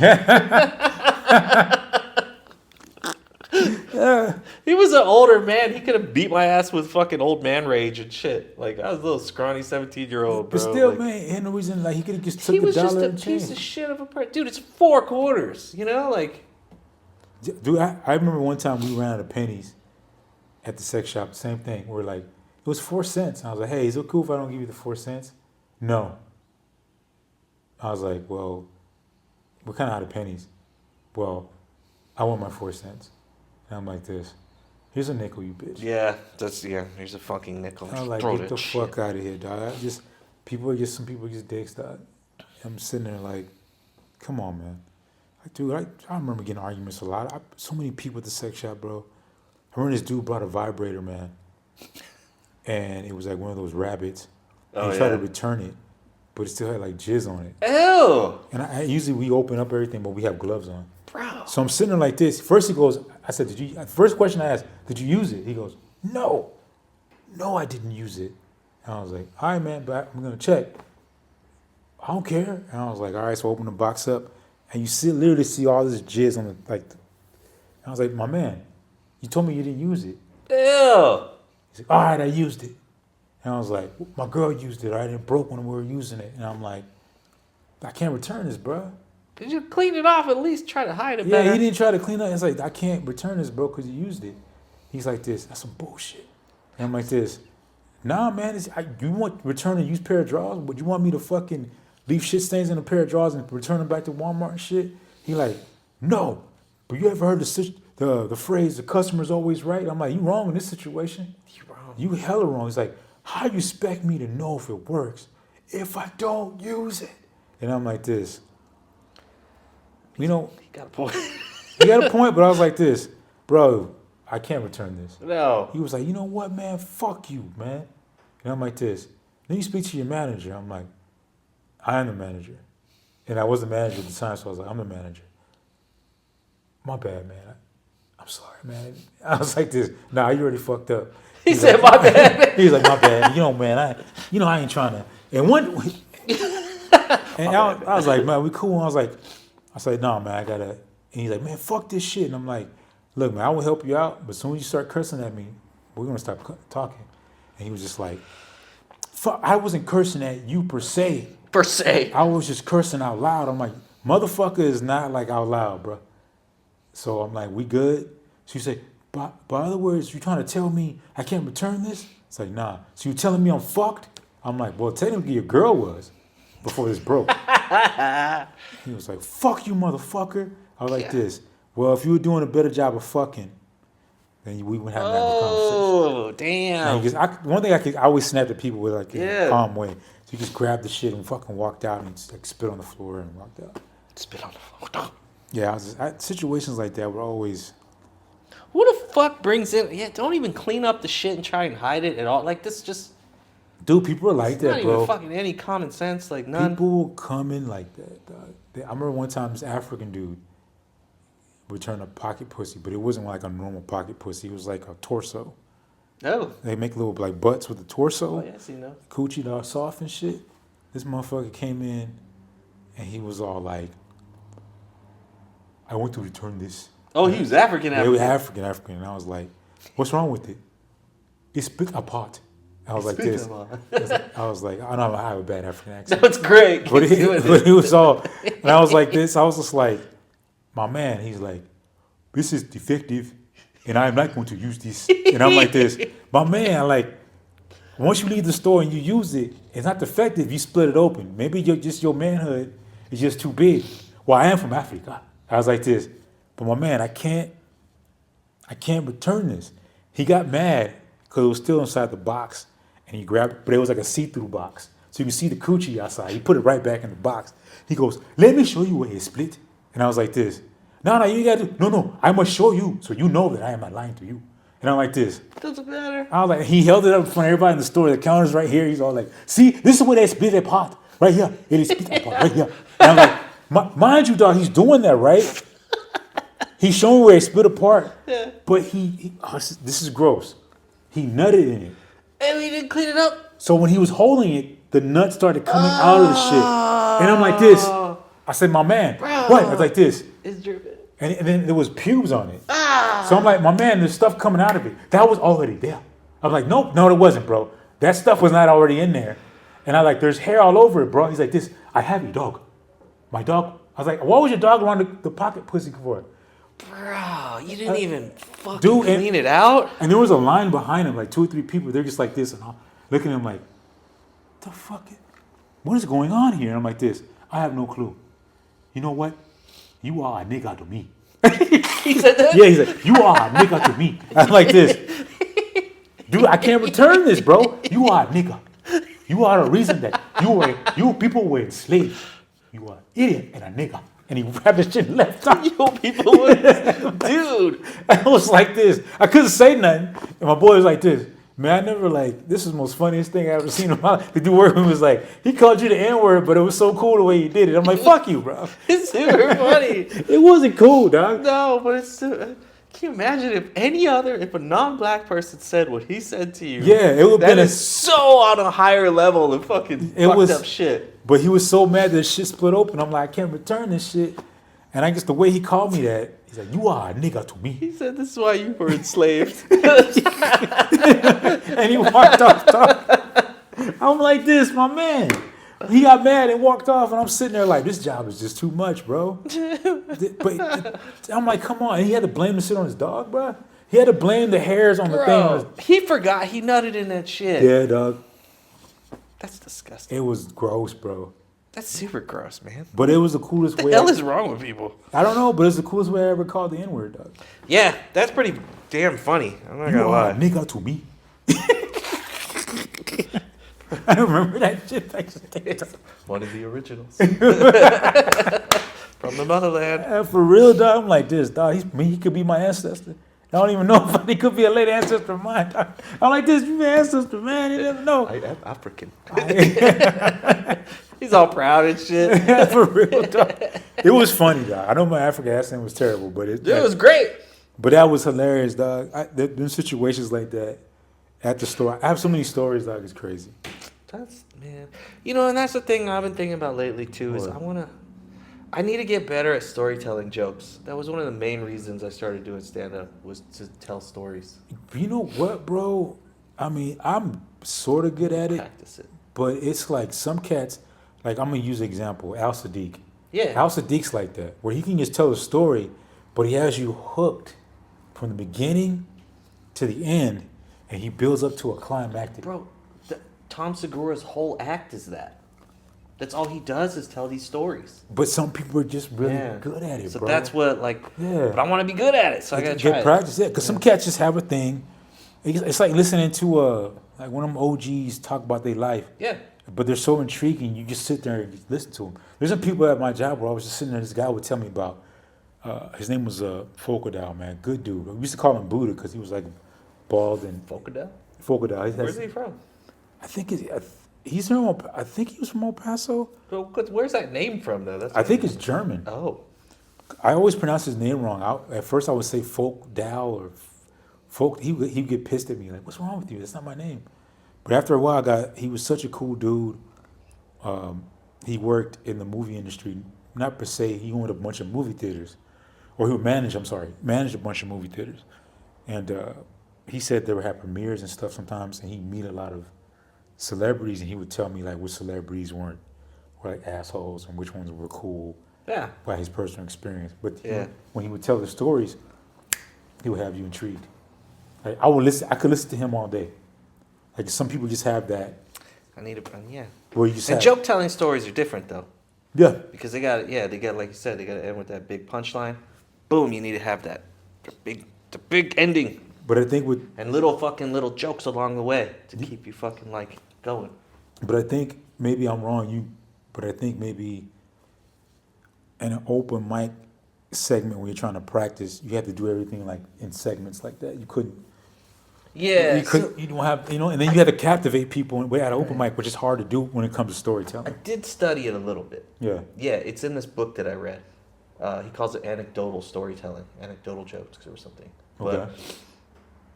He was an older man. He could have beat my ass with fucking old man rage and shit. Like, I was a little scrawny 17-year-old, bro. But still, like, man, ain't no reason, like, he could have just took he the was just dollar a and piece of changed. shit of a person. Dude, it's 4 quarters, you know? Like, Dude, I remember one time we ran out of pennies at the sex shop. Same thing. We're like, it was 4 cents. And I was like, hey, is it cool if I don't give you the 4 cents? No. I was like, well, we're kind of out of pennies. Well, I want my 4 cents. And I'm like this. Here's a nickel, you bitch. yeah, here's a fucking nickel. I was like, Throw get the that shit. fuck out of here, dog. Some people are just dicks, dog. I'm sitting there like, come on, man. Like, dude, I remember getting arguments a lot. So many people at the sex shop, bro. I remember this dude brought a vibrator, man. And it was like one of those rabbits. And he tried to return it, but it still had like jizz on it. Ew! And usually we open up everything, but we have gloves on. Bro. So I'm sitting there like this. First he goes, I said, first question I asked, did you use it? He goes, no, I didn't use it. And I was like, all right, man, but I'm going to check. I don't care. And I was like, all right, so I open the box up, and you literally see all this jizz on the, like, I was like, my man, you told me you didn't use it. Ew! He's like, all right, I used it. And I was like, my girl used it. I didn't broke when we were using it. And I'm like, I can't return this, bro. Did you clean it off? At least try to hide it Yeah, better. he didn't try to clean up. It's like, I can't return this, bro, because you used it. He's like this. That's some bullshit. And I'm like this. Nah, man. You want to return a used pair of drawers? Would you want me to fucking leave shit stains in a pair of drawers and return them back to Walmart and shit? He like, no. But you ever heard the phrase, the customer's always right? I'm like, you wrong in this situation. You wrong. You hella wrong. He's like, how you expect me to know if it works if I don't use it? And I'm like this. You know, He got a point. he got a point, but I was like this, bro, I can't return this. No. He was like, you know what, man? Fuck you, man. And I'm like this. Then you speak to your manager. I'm like, I am the manager. And I was the manager at the time, so I was like, I'm the manager. My bad, man. I'm sorry, man. I was like this. Nah, you already fucked up. He said, my bad. He was like, my bad. You know, man, I ain't trying to. And I was like, man, we cool. And I was like, no, man, I gotta. And he's like, man, fuck this shit. And I'm like, look, man, I will help you out, but as soon as you start cursing at me, we're gonna stop talking. And he was just like, fuck, I wasn't cursing at you per se. Per se. I was just cursing out loud. I'm like, motherfucker is not like out loud, bro. So I'm like, we good? So you say, by other words, you trying to tell me I can't return this? It's like, nah. So you telling me I'm fucked? I'm like, well, technically your girl was before this broke. He was like, fuck you, motherfucker. I was like this. Well, if you were doing a better job of fucking, then we wouldn't have that conversation. Oh, damn. One thing I always snap at people with like in Yeah. a calm way. So you just grabbed the shit and fucking walked out and just, like spit on the floor and walked out. Spit on the floor. Yeah, situations like that were always Who the fuck brings in? Yeah, don't even clean up the shit and try and hide it at all. Like this, just Dude, people are like it's that, not bro. even fucking any common sense. Like none. People will come in like that, dog. I remember one time this African dude returned a pocket pussy, but it wasn't like a normal pocket pussy. It was like a torso. Oh. They make little like butts with the torso. Oh yeah, I see no. Coochie all soft and shit. This motherfucker came in and he was all like, I want to return this. Oh, he was African. They were African. And I was like, what's wrong with it? It's split apart. I was like this. I was like, I know I have a bad African accent. That's great. But it was all, and I was like this. I was just like, my man, he's like, this is defective and I'm not going to use this. And I'm like this, my man, like, once you leave the store and you use it, it's not defective. You split it open. Maybe your manhood is just too big. Well, I am from Africa. I was like this, but my man, I can't return this. He got mad because it was still inside the box, and he grabbed it, but it was like a see-through box, so you can see the coochie outside. He put it right back in the box. He goes, "Let me show you where it's split." And I was like this, "No, you got to. No, I must show you so you know that I am not lying to you." And I'm like this. Doesn't matter. I was like, he held it up in front of everybody in the store. The counter's right here. He's all like, "See, this is where they split apart. Right here. It is split apart. Right here." And I'm like, mind you, dog, he's doing that, right? He's showing where it split apart. Yeah. But this is gross. He nutted in it. And we didn't clean it up. So when he was holding it, the nut started coming out of the shit. And I'm like this. I said, my man, what? I was like this. It's dripping. And then there was pubes on it. So I'm like, my man, there's stuff coming out of it. That was already there. I'm like, nope, no, it wasn't, bro. That stuff was not already in there. And I like, there's hair all over it, bro. He's like, this, I have your dog. My dog. I was like, what was your dog around the pocket pussy for? Bro, you didn't even fucking clean it out? And there was a line behind him, like 2 or 3 people. They're just like this. And I'm looking at him like, the fuck? What is going on here? And I'm like this. I have no clue. You know what? You are a nigga to me. He said that? Yeah, he's like, you are a nigga to me. I'm like this. Dude, I can't return this, bro. You are a nigga. You are the reason that you people were enslaved. You are an idiot and a nigga. And he grabbed his shit and left off. Yo, people were, dude. I was like this. I couldn't say nothing. And my boy was like this. Man, I never this is the most funniest thing I ever seen in my life. The dude working was like, he called you the N-word, but it was so cool the way he did it. I'm like, fuck you, bro. It's super funny. It wasn't cool, dog. No, but it's super, can you imagine if a non-black person said what he said to you? Yeah, it would have been so on a higher level than fucking fucked up shit. But he was so mad that shit split open. I'm like, I can't return this shit. And I guess the way he called me that, he's like, you are a nigga to me. He said, this is why you were enslaved. And he walked off. I'm like this, my man. He got mad and walked off, and I'm sitting there like, this job is just too much, bro. But I'm like, come on. And he had to blame the shit on his dog, bro. He had to blame the hairs on the thing. He forgot he nutted in that shit. Yeah, dog. That's disgusting. It was gross, bro. That's super gross, man. But it was the coolest way. What the hell is wrong with people? I don't know, but it's the coolest way I ever called the N-word, dog. Yeah, that's pretty damn funny. I'm not gonna lie. You are a nigga to me. I remember that shit. One of the originals. From the motherland. For real, dog. I'm like this, dog. He could be my ancestor. I don't even know if he could be a late ancestor of mine. Dog. I'm like this, you my ancestor, man. You never know. I'm African. He's all proud and shit. For real, dog. It was funny, dog. I know my African accent was terrible, but it was great. But that was hilarious, dog. There situations like that at the store. I have so many stories, dog. It's crazy. Man. And that's the thing I've been thinking about lately too. Is I need to get better at storytelling jokes. That was one of the main reasons I started doing stand-up, was to tell stories. You know what, bro? I mean, I'm sort of good at it. Practice it. But it's like some cats, like I'm going to use an example, Al Sadiq. Yeah. Al Sadiq's like that, where he can just tell a story, but he has you hooked from the beginning to the end, and he builds up to a climactic. Bro, Tom Segura's whole act is that. That's all he does is tell these stories. But some people are just really good at it, so bro. So that's what, but I want to be good at it, so I got to try get practice, because some cats just have a thing. It's like listening to like one of them OGs talk about their life. Yeah. But they're so intriguing, you just sit there and listen to them. There's some people at my job where I was just sitting there, this guy would tell me about His name was Folkadal, man. Good dude. We used to call him Buddha because he was like bald and Folkadell? Folkadal. Where's he from? I think he's from. I think he was from El Paso. Well, where's that name from, though? That's I think it's German. Oh. I always pronounce his name wrong. At first, I would say Folkdal or Folk. He would get pissed at me like, "What's wrong with you? That's not my name." But after a while, he was such a cool dude. He worked in the movie industry. Not per se, he owned a bunch of movie theaters, or he would manage. I'm sorry, managed a bunch of movie theaters, and he said they would have premieres and stuff sometimes, and he'd meet a lot of celebrities, and he would tell me like which celebrities were like assholes and which ones were cool. Yeah. By his personal experience, but Yeah. when he would tell the stories, he would have you intrigued. Like, I would listen. I could listen to him all day. Like some people just have that. Yeah. Where you just And have, joke telling stories are different, though. yeah, Because they got, like you said, they got to end with that big punchline. Boom, you need to have that. The big ending. but I think with, And little jokes along the way to keep you fucking, like, going. but I think maybe I'm wrong. But I think maybe in an open mic segment when you're trying to practice, you have to do everything like in segments like that. You couldn't. Yeah. You don't have, and then you had to captivate people at an open mic, which is hard to do when it comes to I storytelling. did study it a little bit. Yeah. Yeah, it's in this book that I read. He calls it anecdotal storytelling, anecdotal jokes or something. Okay.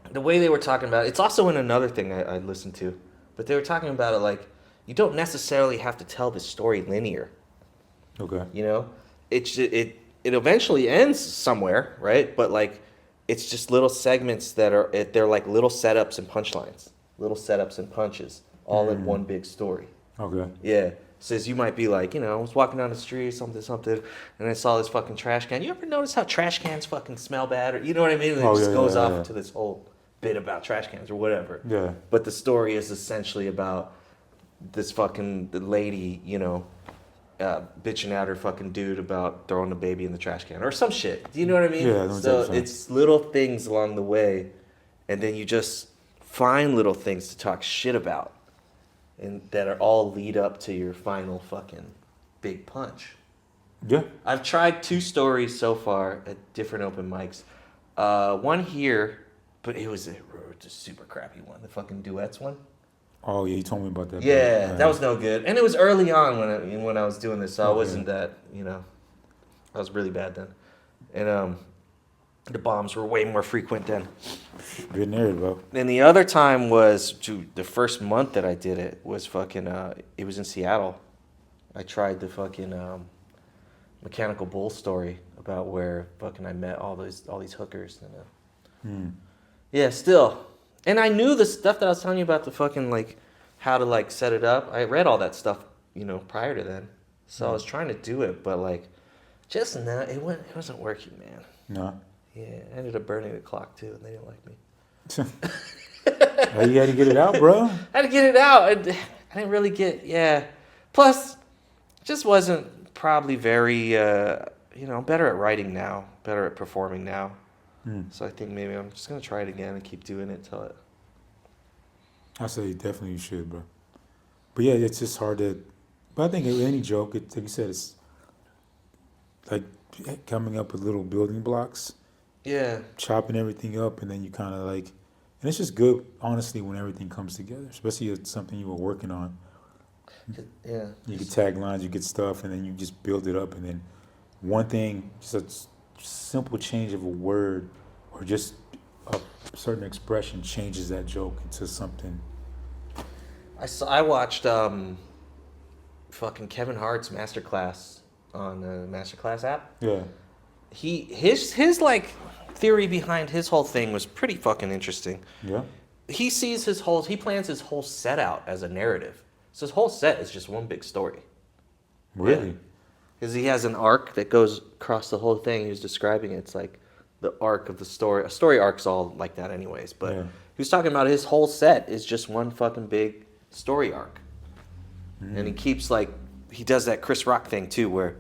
But the way they were talking about it, it's also in another thing I listened to, but they were talking about it like, you don't necessarily have to tell the story linear. Okay. It eventually ends somewhere, right? But like, it's just little segments they're like little setups and punchlines, little setups and punches, all in one big story. Okay. Yeah. Says you might be like, I was walking down the street, something, and I saw this fucking trash can. You ever notice how trash cans fucking smell bad? Or you know what I mean? And it just goes off into this whole bit about trash cans or whatever. Yeah. But the story is essentially about this fucking lady, bitching out her fucking dude about throwing the baby in the trash can or some shit. Do you know what I mean? Yeah, I know what so you're saying. it's little things along the way, and then you just find little things to talk shit about, and that are all lead up to your final fucking big punch. Yeah. I've tried 2 stories so far at different open mics. One here, but it was a super crappy one, the fucking duets one. Oh yeah, you told me about that. Yeah, that was no good. And it was early on when I was doing this, so I Okay. wasn't that, I was really bad then. And the bombs were way more frequent then. Good nerd, bro. And the other time was the first month that I did it was fucking it was in Seattle. I tried the fucking Mechanical Bull story about where fucking I met all these hookers and yeah, still. And I knew the stuff that I was telling you about, the fucking, like, how to, like, set it up. I read all that stuff, prior to then. So I was trying to do it, but, like, just now, it wasn't working, man. No. Yeah, I ended up burning the clock, too, and they didn't like me. You had to get it out, bro. I had to get it out. I didn't really yeah. Plus, just wasn't probably very, better at writing now, better at performing now. So I think maybe I'm just going to try it again and keep doing it till it. I say definitely you should, bro. But yeah, it's just hard to. But I think any joke, like you said, it's like coming up with little building blocks, Yeah. chopping everything up, and then you kind of like. And it's just good, honestly, when everything comes together, especially if it's something you were working on. Yeah. You get taglines, you get stuff, and then you just build it up, and then one thing, just a simple change of a word or just a certain expression changes that joke into something. I watched fucking Kevin Hart's Masterclass on the Masterclass app. Yeah. His like theory behind his whole thing was pretty fucking interesting. Yeah. He plans his whole set out as a narrative. So his whole set is just one big story. Really? Because he has an arc that goes across the whole thing. He was describing it. It's like the arc of the story. A story arc's all like that anyways. But Yeah. he was talking about his whole set is just one fucking big story arc. And he keeps he does that Chris Rock thing too where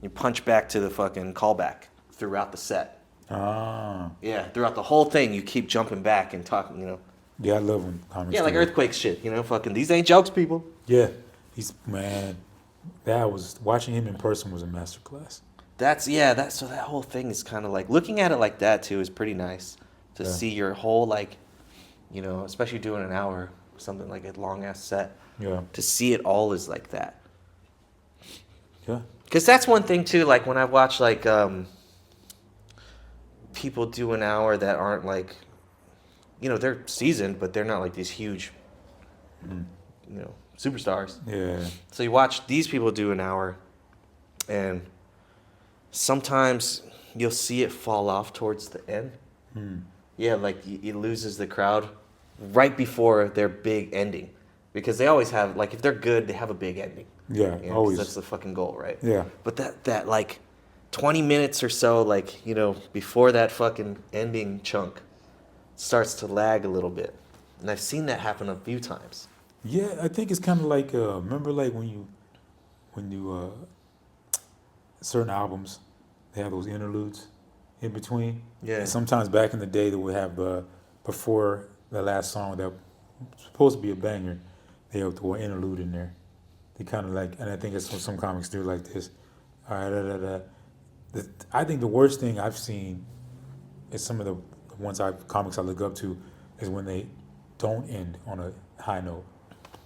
you punch back to the fucking callback throughout the set. Ah. Yeah, throughout the whole thing you keep jumping back and talking, Yeah, I love when comics. Yeah, like do that. earthquake shit, fucking these ain't jokes, people. Yeah. Watching him in person was a masterclass. So that whole thing is kind of like looking at it like that too is pretty nice to see your whole like, especially doing an hour, something like a long ass set. Yeah. To see it all is like that. Yeah. Because that's one thing too. Like when I watch like people do an hour that aren't like, they're seasoned, but they're not like these huge, superstars. Yeah. So you watch these people do an hour, and sometimes you'll see it fall off towards the end. Yeah, like it loses the crowd right before their big ending, because they always have like if they're good, they have a big ending. Yeah, 'Cause always. that's the fucking goal, right? Yeah. But that like 20 minutes or so, like before that fucking ending chunk, starts to lag a little bit, and I've seen that happen a few times. Yeah, I think it's kind of like remember like when you certain albums they have those interludes in between. Yeah. And sometimes back in the day they would have before the last song that was supposed to be a banger, they would throw an interlude in there. They kind of like, and I think it's what some comics do like this. All right, I think the worst thing I've seen is some of the comics I look up to is when they don't end on a high note,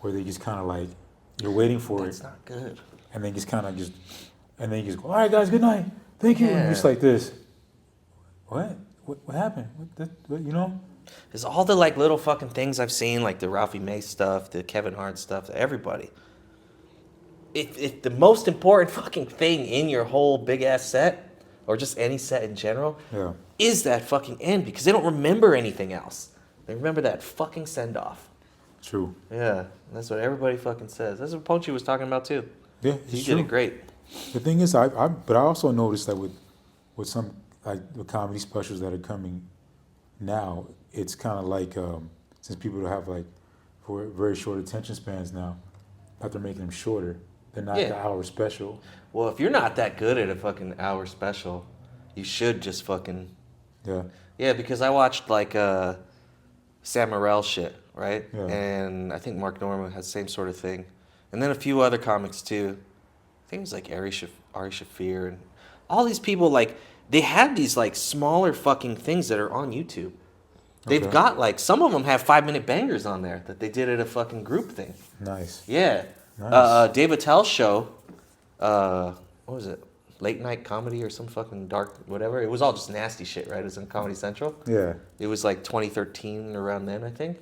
where they just kind of like you're waiting for That's it, not good. and then and then you just go, all right, guys, good night, thank you, and you're just like this. What happened? What? There's all the like little fucking things I've seen, like the Ralphie May stuff, the Kevin Hart stuff, everybody. If the most important fucking thing in your whole big ass set, or just any set in general, Yeah. is that fucking end, because they don't remember anything else. They remember that fucking send off. True. Yeah, that's what everybody fucking says. That's what Ponchy was talking about too. Yeah, He it's did true. it great. The thing is, but I also noticed that with some like the comedy specials that are coming now, it's kind of like since people have like for very short attention spans now, that they're making them shorter. They're not Yeah. the hour special. Well, if you're not that good at a fucking hour special, you should just fucking... Yeah. Yeah, because I watched like Sam Morril shit, right? Yeah. And I think Mark Norman has the same sort of thing. And then a few other comics too. I think it was like Ari Shaffir and all these people, like, they had these like smaller fucking things that are on YouTube. They've Okay. got like, some of them have 5-minute bangers on there that they did at a fucking group thing. Nice. Yeah. Nice. Dave Attell's show, what was it? Late night comedy or some fucking dark whatever. It was all just nasty shit, right? It was on Comedy Central. Yeah. It was like 2013 around then, I think.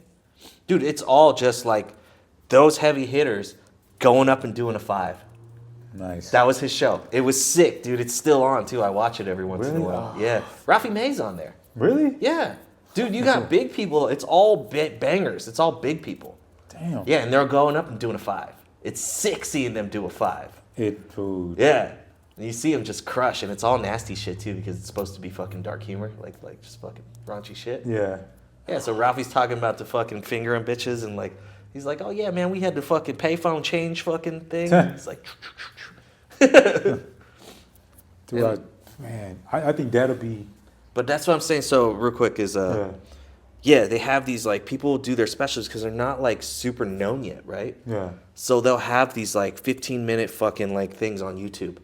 Dude, it's all just like those heavy hitters going up and doing a 5. Nice. That was his show. It was sick, dude. It's still on too. I watch it every once in a Really? while. Oh. Yeah. Ralphie May's on there. Really? Yeah. Dude, you got big people. It's all bangers. It's all big people. Damn. Yeah, and they're going up and doing a 5. It's sick seeing them do a 5. Food. Yeah. And you see them just crush, and it's all nasty shit too, because it's supposed to be fucking dark humor, like just fucking raunchy shit. Yeah. Yeah, so Ralphie's talking about the fucking fingering bitches, and like, he's like, oh yeah, man, we had the fucking payphone change fucking thing. It's like, Dude, I think that'll be. but that's what I'm saying. So real quick is, yeah, they have these like, people do their specials because they're not like super known yet, right? Yeah. So they'll have these like 15-minute fucking like things on YouTube.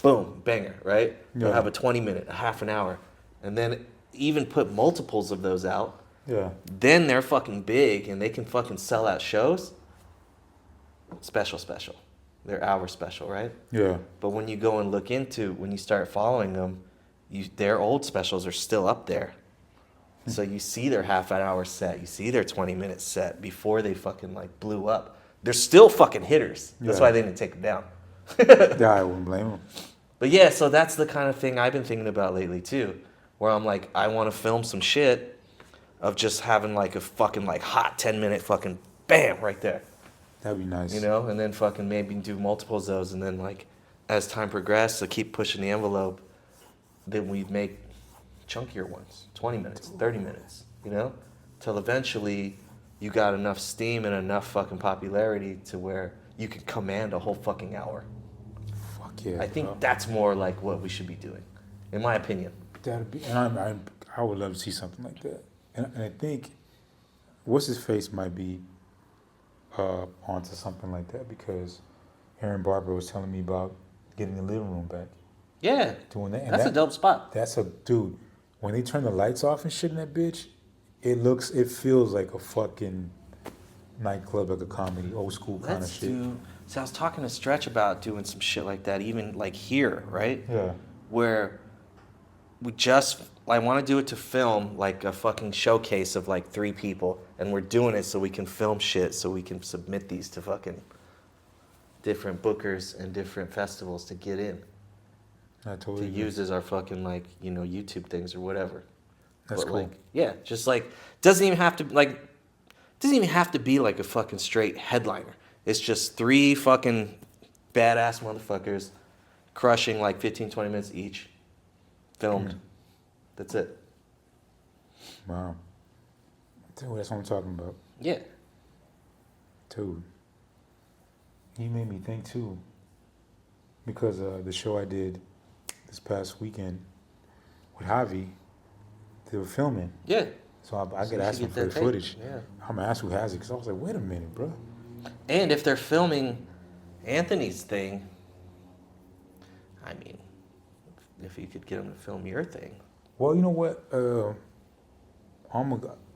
Boom, banger, right? They'll Yeah. have a 20-minute, a half an hour, and then even put multiples of those out. Yeah. Then they're fucking big and they can fucking sell out shows. Special. They're hour special, right? Yeah. But when you go and look into, when you start following them, their old specials are still up there. So you see their half an hour set, you see their 20-minute set before they fucking like blew up. They're still fucking hitters. That's Yeah. why they didn't take them down. Yeah, I wouldn't blame him. But yeah, so that's the kind of thing I've been thinking about lately too, where I'm like, I want to film some shit of just having like a fucking like hot 10-minute fucking bam right there, That'd be nice. you know, and then fucking maybe do multiples of those, and then like as time progresses, to keep pushing the envelope, then we make chunkier ones, 20 minutes, 30 minutes, you know, till eventually you got enough steam and enough fucking popularity to where you can command a whole fucking hour. Fuck yeah. I think bro. that's more like what we should be doing, in my opinion. That'd be, and I would love to see something like that. And I think, what's his face might be onto something like that, because Aaron Barber was telling me about getting the living room back. Yeah. doing that. And That's a dope spot. That's a dude. When they turn the lights off and shit in that bitch, it feels like a fucking nightclub, like a comedy, old school kind of Let's shit. do. So I was talking to Stretch about doing some shit like that, even like here, right? Yeah. Where I want to do it to film like a fucking showcase of like 3 people, and we're doing it so we can film shit, so we can submit these to fucking different bookers and different festivals to get in, I totally to agree. use as our fucking like YouTube things or whatever. That's But cool. like, yeah, just like doesn't even have to be like a fucking straight headliner. It's just 3 fucking badass motherfuckers crushing like 15, 20 minutes each, filmed. That's it. Wow. Dude, that's what I'm talking about. Yeah. Dude. You made me think too. Because the show I did this past weekend with Javi, they were filming. Yeah. So I So could you ask should them get for the that tape. footage. Yeah. I'm gonna ask who has it because I was like, wait a minute, bro. And if they're filming Anthony's thing, I mean, if you could get him to film your thing. Well, you know what?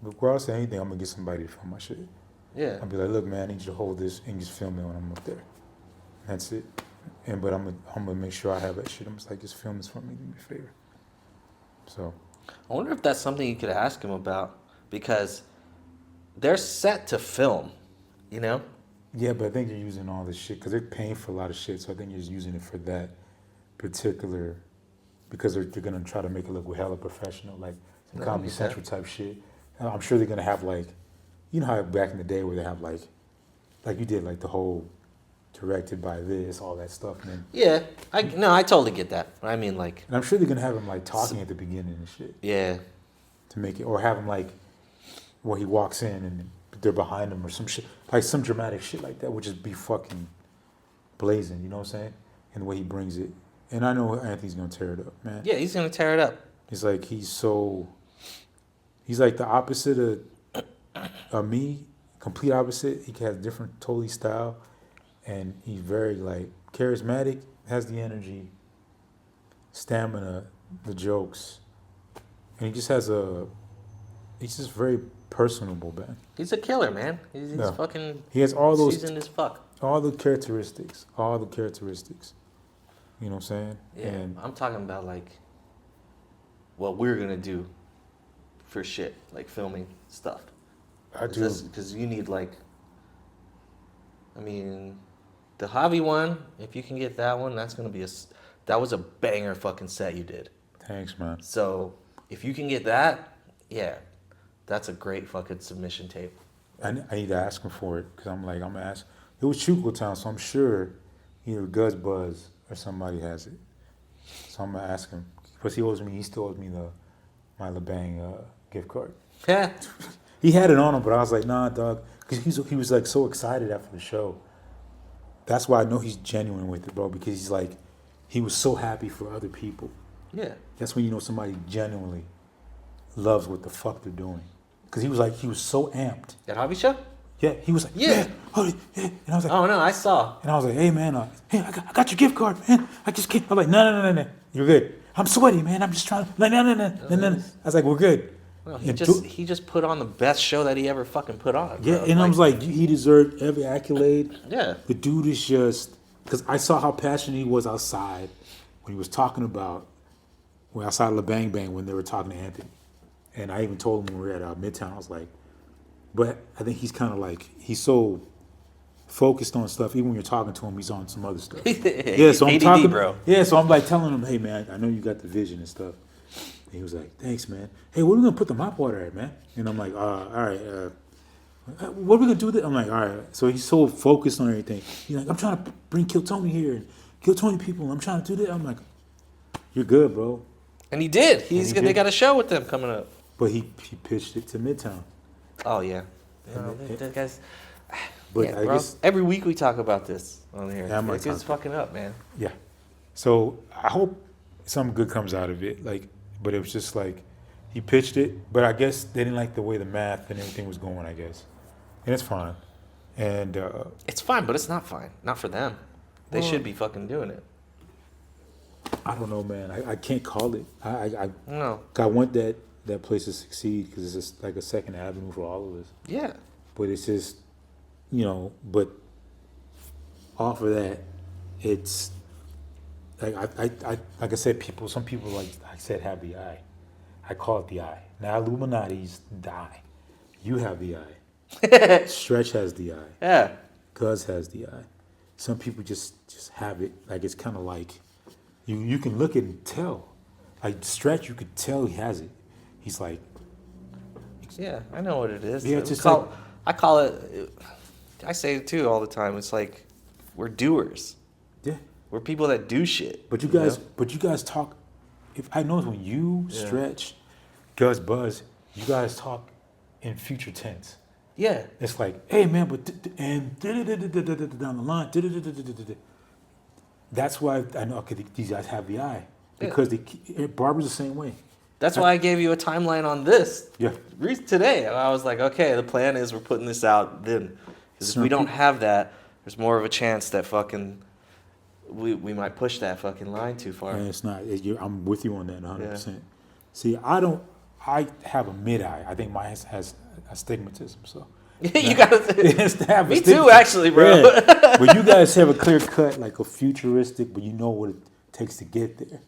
Regardless of anything, I'm gonna get somebody to film my shit. Yeah. I'll be like, look, man, I need you to hold this and just film it when I'm up there. That's it. But I'm gonna make sure I have that shit. I'm just like, just film this for me, do me a favor. So. I wonder if that's something you could ask him about, because they're set to film, you know? Yeah, but I think you're using all this shit because they're paying for a lot of shit. So I think you're just using it for that particular, because they're gonna try to make it look hella professional, like some No, Comedy get Central that. type shit. And I'm sure they're gonna have like, you know how back in the day where they have like you did like the whole directed by this, all that stuff, and then Yeah. I totally get that. I mean, like, and I'm sure they're gonna have him like talking at the beginning and shit yeah. to make it, or have him like where he walks in and they're behind him or some shit, like some dramatic shit like that would just be fucking blazing. You know what I'm saying? And the way he brings it. And I know Anthony's gonna tear it up, man. Yeah, he's going to tear it up. It's like he's like the opposite of me, complete opposite. He has different totally style, and he's very like charismatic, has the energy, stamina, the jokes, and he's just very personable, man. He's a killer, man. He's Yeah. fucking He has all those, seasoned as fuck. all the characteristics. You know what I'm saying? Yeah, And I'm talking about like what we're gonna do for shit, like filming stuff. I do. Because you need like, I mean, the Javi one. If you can get that one, that's gonna be that was a banger fucking set you did. Thanks, man. So if you can get that, yeah, that's a great fucking submission tape. I need to ask him for it because I'm gonna ask. It was Chuco Town, so I'm sure either Gus Buzz or somebody has it. So I'm gonna ask him because he still owes me my LeBang gift card. Yeah. He had it on him, but I was like, nah, dog, because he was like so excited after the show. That's why I know he's genuine with it, bro, because he's like, he was so happy for other people. Yeah. That's when you know somebody genuinely loves what the fuck they're doing. Because he was so amped. At Javi show? Yeah, he was like, Yeah. oh, yeah. And I was like, Oh no, I saw. and I was like, hey, man, hey, I got your gift card, man. I just can't. I'm like, no. You're good. I'm sweaty, man. I'm just trying to, like, no. I was like, we're good. Well, And he just put on the best show that he ever fucking put on. yeah, bro. and I was like, he deserved every accolade. Yeah. The dude is just, because I saw how passionate he was outside when he was talking about, outside La Bang Bang when they were talking to Anthony. And I even told him when we were at Midtown, I was like, but I think he's kind of like, he's so focused on stuff. Even when you're talking to him, he's on some other stuff. Yeah, so I'm ADD, talking, bro. Yeah, so I'm like telling him, hey man, I know you got the vision and stuff. And he was like, thanks, man. Hey, where are we gonna put the mop water at, man? And I'm like, all right. What are we gonna do? I'm like, all right. So he's so focused on everything. He's like, I'm trying to bring Kill Tony here and Kill Tony people. I'm trying to do that. I'm like, you're good, bro. And he did. They did. got a show with them coming up. But he pitched it to Midtown. Oh yeah. And That guys. But Yeah, I bro. guess, Every week we talk about this on here. Yeah, I'm It's on top. fucking up, man. yeah. So I hope something good comes out of it. Like, but it was just like he pitched it, but I guess they didn't like the way the math and everything was going. I guess, and it's fine. And It's fine, but it's not fine. Not for them. They Well- should be fucking doing it. I don't know, man. I can't call it. No. I want that place to succeed because it's just like a second avenue for all of us. Yeah. But it's just, but off of that, it's like like I said, some people like I said have the eye. I call it the eye. Now Illuminati's the eye. You have the eye. Stretch has the eye. Yeah. Cuz has the eye. Some people just have it. Like it's kind of like you can look at it and tell. Like Stretch, you could tell he has it. He's like, Yeah, I know what it is. Yeah, it's just I call it. I say it too all the time. It's like we're doers. yeah. We're people that do shit. But you guys talk. If I know when you Stretch, Gus, Buzz, you guys talk in future tense. Yeah. It's like, hey man, but and down the line. That's why I know these guys have the eye because Barbara's the same way. That's why I gave you a timeline on this. Yeah. Today, I was like, okay, the plan is we're putting this out then. Because if we don't have that, there's more of a chance that fucking we might push that fucking line too far. And it's not. I'm with you on that 100%. See, I have a mid-eye. I think mine has astigmatism, so. You gotta. Me too, actually, bro. Yeah. But you guys have a clear cut, like a futuristic, but you know what it takes to get there.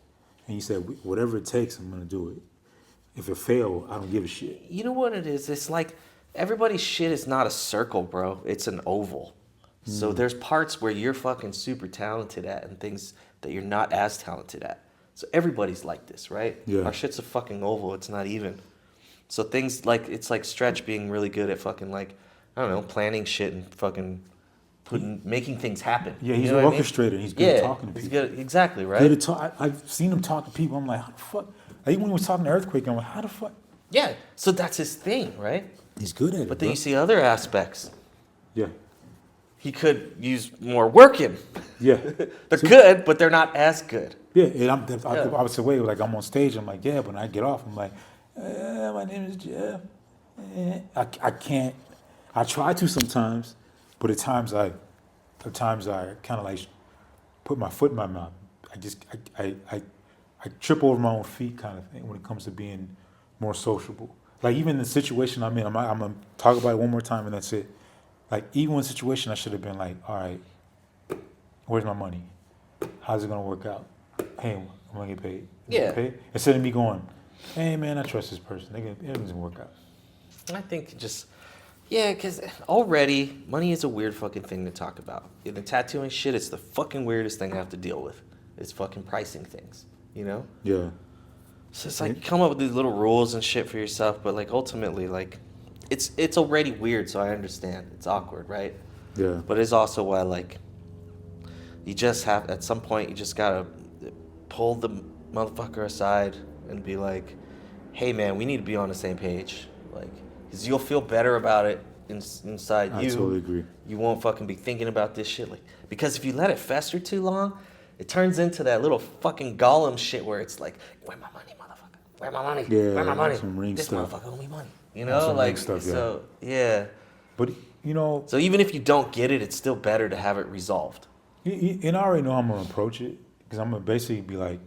And you said, whatever it takes, I'm gonna do it. If it fail, I don't give a shit. You know what it is? It's like everybody's shit is not a circle, bro. It's an oval. So there's parts where you're fucking super talented at and things that you're not as talented at. So everybody's like this, right? Yeah. Our shit's a fucking oval. It's not even. So things like, it's like Stretch being really good at fucking like, I don't know, planning shit and fucking making things happen. Yeah, he's you know an what I mean? orchestrator. He's good at talking to he's people. good, exactly, right? Good at talk. I've seen him talk to people. I'm like, how the fuck? Like, even when he was talking to Earthquake, I'm like, how the fuck? Yeah, so that's his thing, right? He's good at it. But then bro. you see other aspects. Yeah. He could use more working. Yeah. They're good, but they're not as good. Yeah, and I was away, like I'm on stage, I'm like, yeah, but when I get off, I'm like, my name is Jeff. I can't. I try to sometimes, but at times I kind of like put my foot in my mouth. I trip over my own feet, kind of thing, when it comes to being more sociable. Like even the situation I'm in, I'm gonna talk about it one more time and that's it. Like even one situation, I should have been like, all right, where's my money? How's it gonna work out? Hey, I'm gonna get paid. Yeah. Paid? Instead of me going, hey man, I trust this person. Everything's gonna work out. I think because already money is a weird fucking thing to talk about. In the tattooing shit, it's the fucking weirdest thing I have to deal with. It's fucking pricing things, you know? Yeah. So it's like you come up with these little rules and shit for yourself, but like ultimately, like it's already weird, so I understand. It's awkward, right? Yeah. But it's also why like you just have at some point you just gotta pull the motherfucker aside and be like, hey man, we need to be on the same page. Like, because you'll feel better about it inside you. I totally agree. You won't fucking be thinking about this shit. Like, because if you let it fester too long, it turns into that little fucking Gollum shit where it's like, where my money, motherfucker? Where my money? Yeah, where my money? some ring This stuff. motherfucker owe me money. You know, Some like ring stuff, yeah. so. Yeah. But So even if you don't get it, it's still better to have it resolved. and I already know how I'm gonna approach it because I'm gonna basically be like,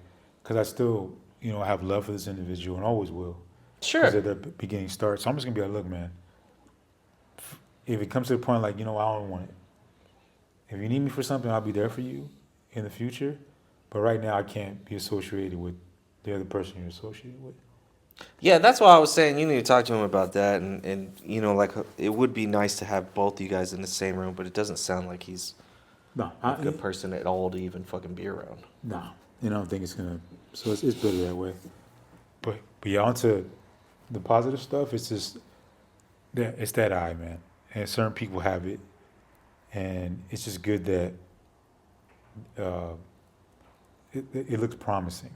because I still, have love for this individual and always will. Sure. Because at the beginning start. So I'm just gonna be like, look, man. If it comes to the point like, I don't want it. If you need me for something, I'll be there for you in the future. But right now, I can't be associated with the other person you're associated with. Yeah, that's why I was saying you need to talk to him about that, and like it would be nice to have both you guys in the same room, but it doesn't sound like he's No, a good person at all to even fucking be around. No, I don't think it's gonna. So it's better that way. But yeah, onto the positive stuff. It's just that it's that eye, man, and certain people have it, and it's just good that it looks promising.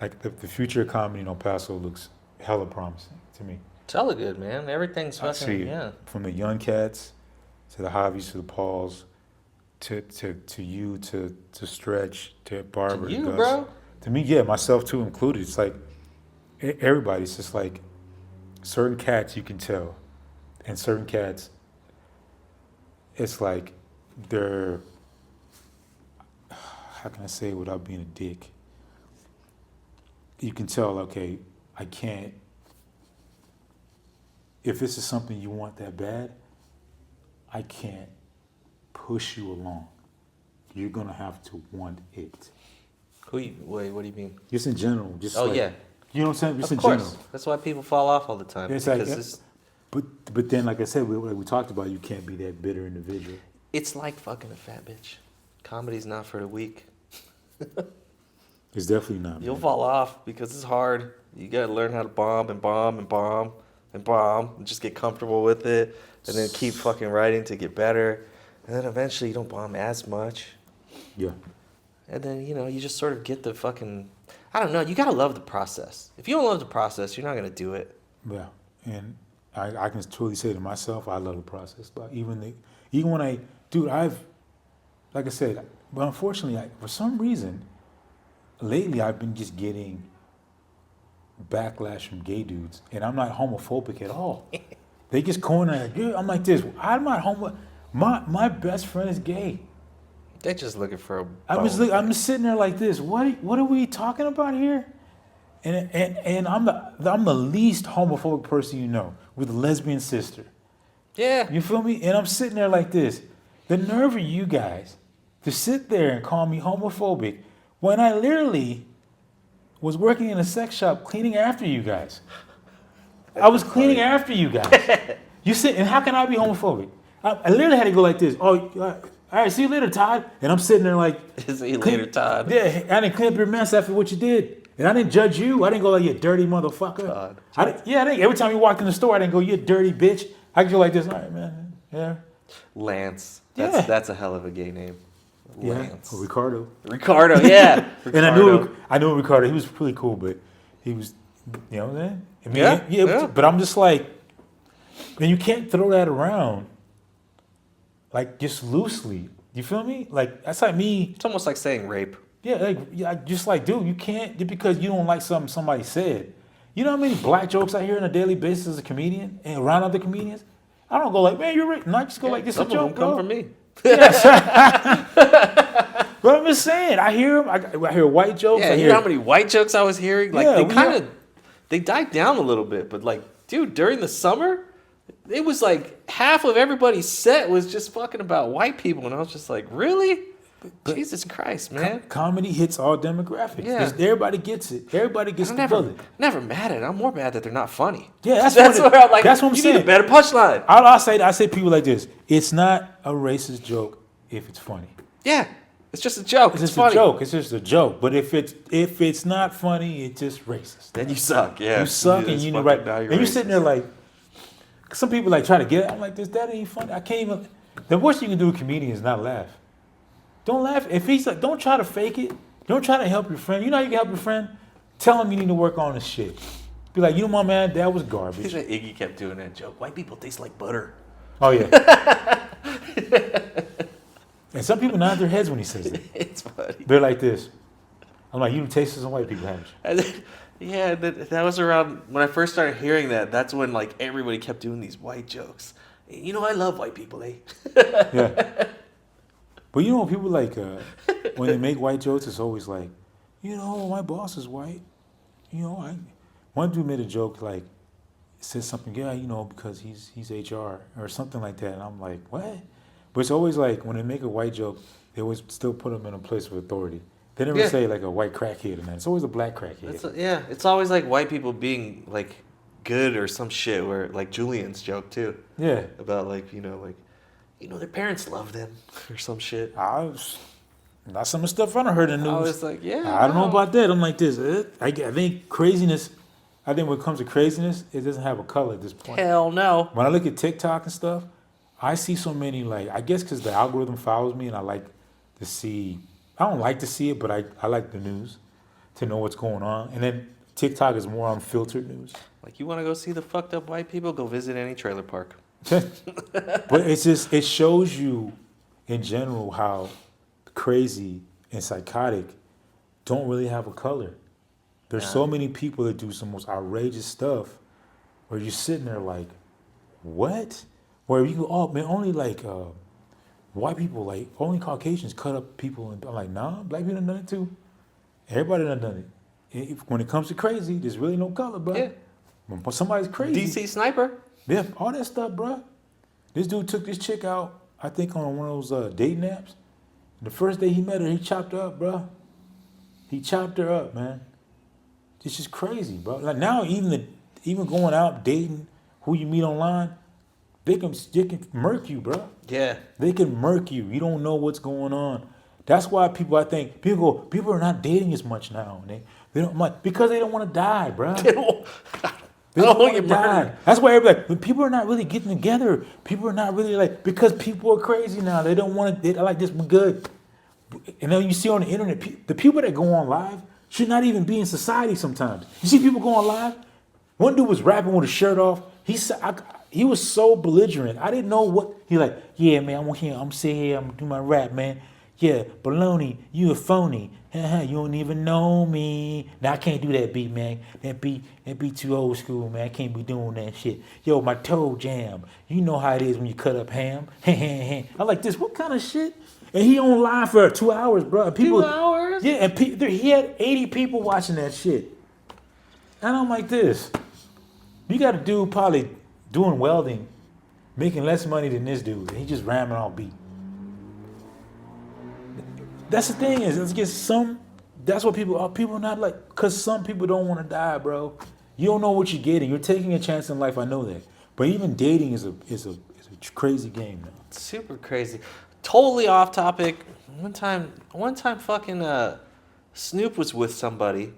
Like the future of comedy in El Paso looks hella promising to me. It's hella good, man. Everything's I fucking see it. yeah. From the young cats to the Javis to the Pauls to you to Stretch to Barbara To you, Gus. bro. To me, yeah, myself too included. It's like everybody. It's just like certain cats you can tell, and certain cats. It's like they're. How can I say it without being a dick? you can tell, okay, I can't. If this is something you want that bad, I can't push you along. You're gonna have to want it. Wait, what do you mean? Just in general, just Oh like, yeah, you know what I'm saying? Just of in course. general. That's why people fall off all the time. It's because like, but then, like I said, we talked about, you can't be that bitter individual. it's like fucking a fat bitch. Comedy's not for the weak. It's definitely not. You'll Man. fall off because it's hard. You gotta learn how to bomb and bomb and bomb and bomb and just get comfortable with it, and then keep fucking writing to get better, and then eventually you don't bomb as much. Yeah. And then, you just sort of get the fucking, I don't know, you gotta love the process. If you don't love the process, you're not gonna do it. Yeah. And I can truly say to myself, I love the process. But even when like I said, but unfortunately, for some reason, lately I've been just getting backlash from gay dudes, and I'm not homophobic at all. They just corner like, yeah, I'm like this. I'm not homo. My best friend is gay. They're just looking for a I'm just sitting there like this. What are we talking about here? And I'm the least homophobic person you know, with a lesbian sister. Yeah. You feel me? And I'm sitting there like this. The nerve of you guys to sit there and call me homophobic when I literally was working in a sex shop cleaning after you guys. I was cleaning after you guys. You sit, and how can I be homophobic? I literally had to go like this. Oh, all right, see you later, Todd. And I'm sitting there like, See you later, Todd. yeah, I didn't clean up your mess after what you did. And I didn't judge you. I didn't go like, you dirty motherfucker. Todd. I didn't, every time you walked in the store, I didn't go, you dirty bitch. I could go like this. All right, man. Yeah. Lance. Yeah. That's a hell of a gay name. Yeah. Lance. Or Ricardo. Ricardo, yeah. And I knew Ricardo. He was pretty cool, but he was, you know what I'm saying? I mean, Yeah. But I'm just like, and you can't throw that around like just loosely. You feel me? Like, that's like me. It's almost like saying rape. Just like, dude, you can't, just because you don't like something somebody said. You know how many black jokes I hear on a daily basis as a comedian and around other comedians? I don't go like, man, you're right. No, I just go like, this is a Some of them joke, come bro. from me. Yes. But I'm just saying, I hear them. I hear white jokes. Yeah, I you hear know how many white jokes I was hearing? Like, Yeah, they died down a little bit. But, like, dude, during the summer, it was like half of everybody's set was just fucking about white people. And I was just like, really? Jesus Christ, man. comedy hits all demographics. Yeah. Everybody gets it. Everybody gets I'm the bullet. never mad at it. I'm more mad that they're not funny. Yeah, that's where I'm like, that's what I'm you saying. need a better punchline. I say people like this. It's not a racist joke if it's funny. Yeah, it's just a joke. It's It's just funny. a joke. It's just a joke. But if it's not funny, it's just racist. Then you suck. Yeah, You suck, and you know right. Now And you're sitting there like, some people like try to get it. I'm like, that ain't funny. I can't even. The worst you can do with a comedian is not laugh. Don't laugh. If he's like, don't try to fake it. Don't try to help your friend. You know how you can help your friend? Tell him you need to work on this shit. Be like, you know, my man, that was garbage. Iggy kept doing that joke. White people taste like butter. Oh yeah. And some people nod their heads when he says it. It's funny. They're like this. I'm like, you tasted some white people, haven't you? And then, yeah, that was around when I first started hearing that. That's when like everybody kept doing these white jokes. You know, I love white people, eh? Yeah. But you know, people like, when they make white jokes, it's always like, you know, my boss is white. You know, one dude made a joke like, said something, yeah, you know, because he's HR or something like that. And I'm like, what? But it's always like, when they make a white joke, they always still put them in a place of authority. They never say like a white crackhead or that. It's always a black crackhead. It's always like white people being like good or some shit. Where like Julian's joke too. Yeah. About like their parents love them or some shit. That's some of the stuff I done heard in the news. I was like, I don't know about that. I'm like this. I think craziness. I think when it comes to craziness, it doesn't have a color at this point. Hell no. When I look at TikTok and stuff, I see so many, like, I guess because the algorithm follows me and I like to see, I don't like to see it, but I like the news to know what's going on. And then TikTok is more unfiltered news. Like, you want to go see the fucked up white people? Go visit any trailer park. But it's just, it shows you in general how crazy and psychotic don't really have a color. There's so many people that do some most outrageous stuff where you're sitting there like, what? Where you go, oh man, only like white people, like only Caucasians cut up people. And I'm like, nah, black people done it too. Everybody done it. when it comes to crazy, there's really no color, bro. Yeah. When somebody's crazy, DC Sniper. yeah, all that stuff, bro. This dude took this chick out, I think on one of those dating apps. The first day he met her, he chopped her up, bro. He chopped her up, man. It's just crazy, bro. Like now, even going out dating who you meet online, they can murk you, bro. Yeah. They can murk you. You don't know what's going on. That's why people are not dating as much now. They don't like because they don't want to die, bro. They don't want to die. That's why everybody. When people are not really getting together, people are not really like because people are crazy now. They don't want to. They like this. We're good. And then you see on the internet, the people that go on live should not even be in society. Sometimes you see people go on live. One dude was rapping with his shirt off. He was so belligerent. I didn't know what he like. Yeah, man, I'm sitting here. I'm doing my rap, man. Yeah, baloney, you a phony. You don't even know me. Now I can't do that beat, man. That beat too old school, man. I can't be doing that shit. Yo, my toe jam. You know how it is when you cut up ham. I'm like this. What kind of shit? And he on live for 2 hours, bro. People, 2 hours? Yeah, and he had 80 people watching that shit. And I'm like this. You got a dude probably doing welding, making less money than this dude, and he just ramming off beat. That's the thing is, let's get some. That's what people are not like, because some people don't want to die, bro. You don't know what you're getting. You're taking a chance in life. I know that, but even dating is a crazy game now. Super crazy. Totally off topic. One time, fucking Snoop was with somebody,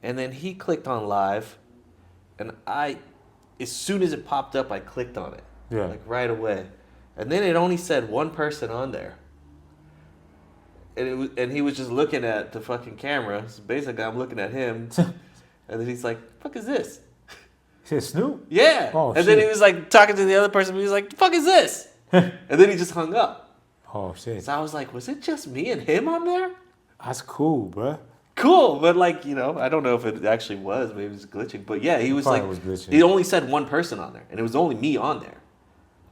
and then he clicked on live, and as soon as it popped up, I clicked on it. Yeah. Like right away, and then it only said one person on there. And he was just looking at the fucking camera. So basically, I'm looking at him, and then he's like, "Fuck is this?" He said Snoop? Yeah. Oh, and then he was like talking to the other person. But he was like, "The fuck is this?" And then he just hung up. Oh shit. So I was like, "Was it just me and him on there?" That's cool, bro. Cool, but like I don't know if it actually was. Maybe it was glitching. But yeah, he was Probably like, was glitching. he only said one person on there, and it was only me on there.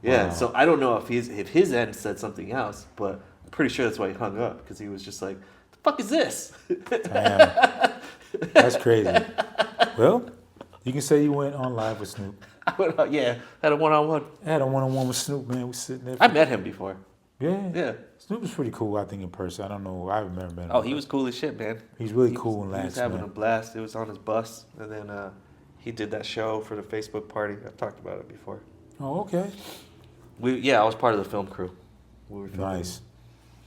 Yeah. Wow. So I don't know if his end said something else, but I'm pretty sure that's why he hung up because he was just like, "The fuck is this?" Damn. That's crazy. Well, you can say you went on live with Snoop. I went out, yeah, had a one-on-one. I had a one-on-one with Snoop, man. We sitting there. I met him before. Yeah. Yeah. Snoop was pretty cool, I think, in person. I don't know. I remember him. Oh, he was cool as shit, man. He's really cool and He was lax, having man. a blast. It was on his bus, and then he did that show for the Facebook party. I've talked about it before. Oh, okay. I was part of the film crew. We were filming. Nice.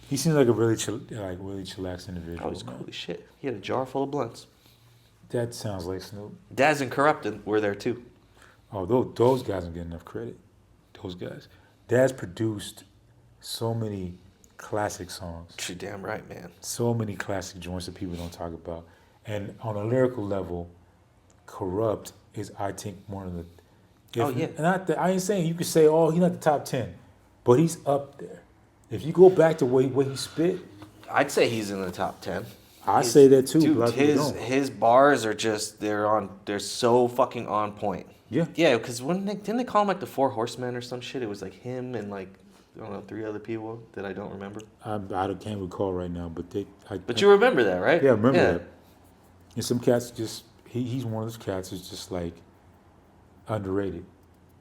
He seems like a really chillaxed individual. Oh, he's man. cool as shit. He had a jar full of blunts. That sounds like Snoop. Daz and Corrupted were there too. Oh, those guys don't get enough credit. Those guys. Dad's produced so many classic songs. You're damn right, man. So many classic joints that people don't talk about. And on a lyrical level, Corrupt is, I think, one of the... I ain't saying you could say, oh, he's not the top 10, but he's up there. If you go back to where he spit... I'd say he's in the top 10. I say that too. Dude, but his bars are just, they're so fucking on point. Yeah. Yeah, because didn't they call him like the Four Horsemen or some shit? It was like him and like, I don't know, 3 other people that I don't remember. I can't recall right now, but But you remember that, right? Yeah, I remember that. And some cats just, he's one of those cats who's just like underrated.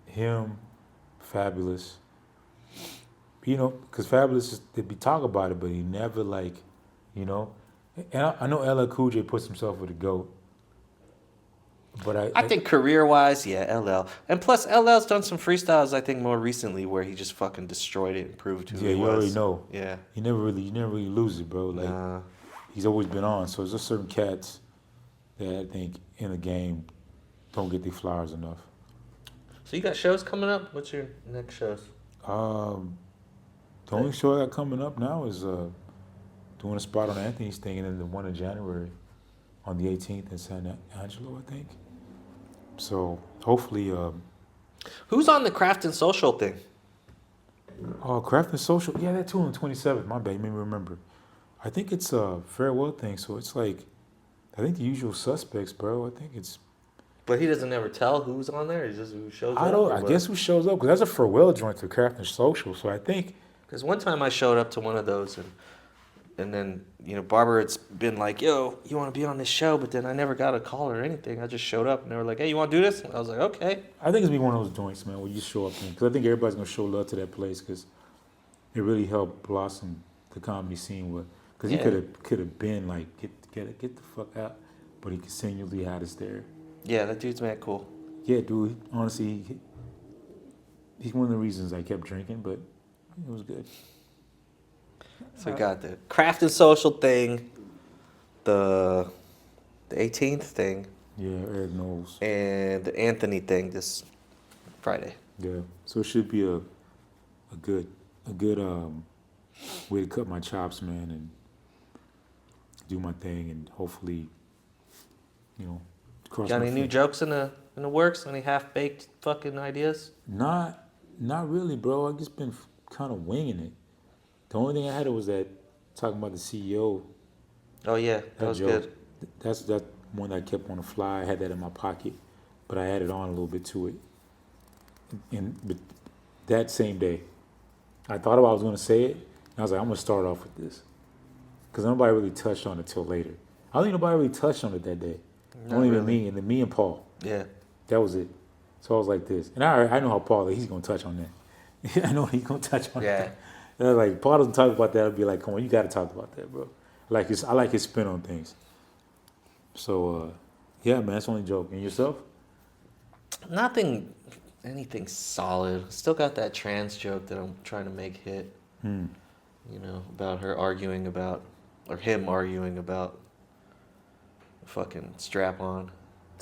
Him, Fabulous. You know, because Fabulous, they'd be talking about it, but he never like, you know. And I know LL Cool J puts himself with the GOAT. But I think career-wise, yeah, LL. And plus, LL's done some freestyles, I think, more recently where he just fucking destroyed it and proved who he was. Yeah, you already know. Yeah. You never really lose it, bro. Like, he's always been on. So there's just certain cats that I think in the game don't get their flowers enough. So you got shows coming up? What's your next shows? The only show I got coming up now is doing a spot on Anthony's thing, and then the one in January on the 18th in San Angelo, I think. So hopefully... Who's on the Craft and Social thing? Oh, Craft and Social. Yeah, that too on the 27th. My bad, you made me remember. I think it's a farewell thing, so it's like, I think the usual suspects, bro. I think it's... But he doesn't ever tell who's on there? It's just who shows up? I guess who shows up, because that's a farewell joint to Craft and Social, so I think... Because one time I showed up to one of those, and And then, Barber, it's been like, yo, you want to be on this show? But then I never got a call or anything. I just showed up and they were like, hey, you want to do this? And I was like, okay. I think it's be one of those joints, man, where you show up in. Because I think everybody's going to show love to that place because it really helped blossom the comedy scene. Because he could have been like, get the fuck out. But he continually had us there. Yeah, that dude's mad cool. Yeah, dude. Honestly, he's one of the reasons I kept drinking, but it was good. So we got the craft and social thing, the 18th thing, Yeah, Eric knows. and the Anthony thing this Friday. Yeah, so it should be a good way to cut my chops, man, and do my thing, and hopefully, cross Got my any new fingers. jokes in the works? Any half baked fucking ideas? Not really, bro. I've just been kind of winging it. The only thing I had was that talking about the CEO. Oh yeah, that was joke. good. That's that one that I kept on the fly. I had that in my pocket, but I added on a little bit to it. But that same day, I thought about I was going to say it, and I was like, I'm going to start off with this. Because nobody really touched on it till later. I don't think nobody really touched on it that day. Not Only even really. me, and then me and Paul. Yeah. That was it. So I was like this. And I know how Paul, he's going to touch on that. I know he's going to touch on Yeah. that. And I was like, Paul doesn't talk about that. I'd be like, come on, you got to talk about that, bro. I like his spin on things. So, yeah, man, that's the only joke. And yourself? Anything solid. Still got that trans joke that I'm trying to make hit. About her arguing about, or him arguing about fucking strap on.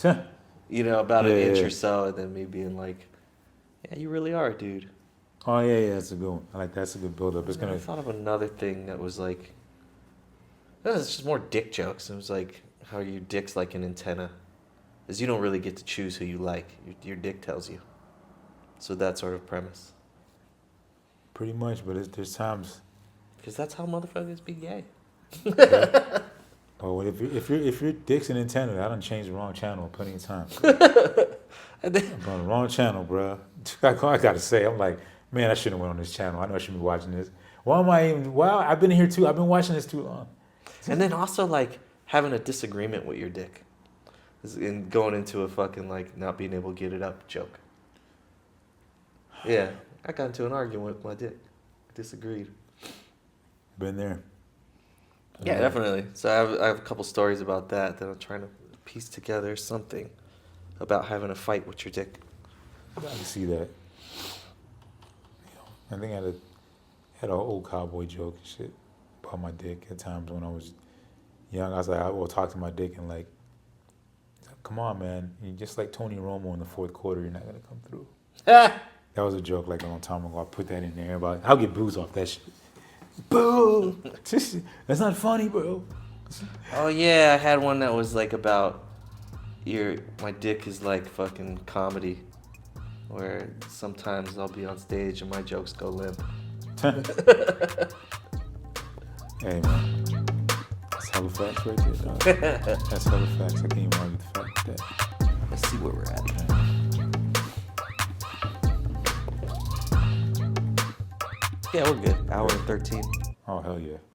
About an inch or so, and then me being like, yeah, you really are, dude. Oh, yeah, that's a good one. I like that's a good build-up. It's I going to... thought of another thing that was like, it's just more dick jokes. It was like, how your dick's like an antenna. Is you don't really get to choose who you like. Your dick tells you. So that sort of premise. Pretty much, but there's times... Because that's how motherfuckers be gay. Oh, well, if your dick's an antenna, I done changed the wrong channel plenty of times. And then, I'm on the wrong channel, bro. I got to say, I'm like, man, I shouldn't have went on this channel. I know I shouldn't be watching this. Why am I even... Well, I've been here too. I've been watching this too long. and then also like having a disagreement with your dick. And going into a fucking like not being able to get it up joke. Yeah. I got into an argument with my dick. Disagreed. Been there. Yeah, definitely. So I have a couple stories about that I'm trying to piece together something about having a fight with your dick. I can see that. I think I had an old cowboy joke and shit about my dick at times when I was young. I was like, I will talk to my dick and like, come on, man. You're just like Tony Romo in the fourth quarter. You're not going to come through. That was a joke like a long time ago. I put that in there. But I'll get booze off that shit. Boo! That's not funny, bro. Oh yeah, I had one that was like about my dick is like fucking comedy, where sometimes I'll be on stage and my jokes go limp. Hey, man. That's hella facts right there, dog. That's hella facts. I can't even argue the fact with that. Let's see where we're at. Yeah, we're good. Hour and 13. Oh, hell yeah.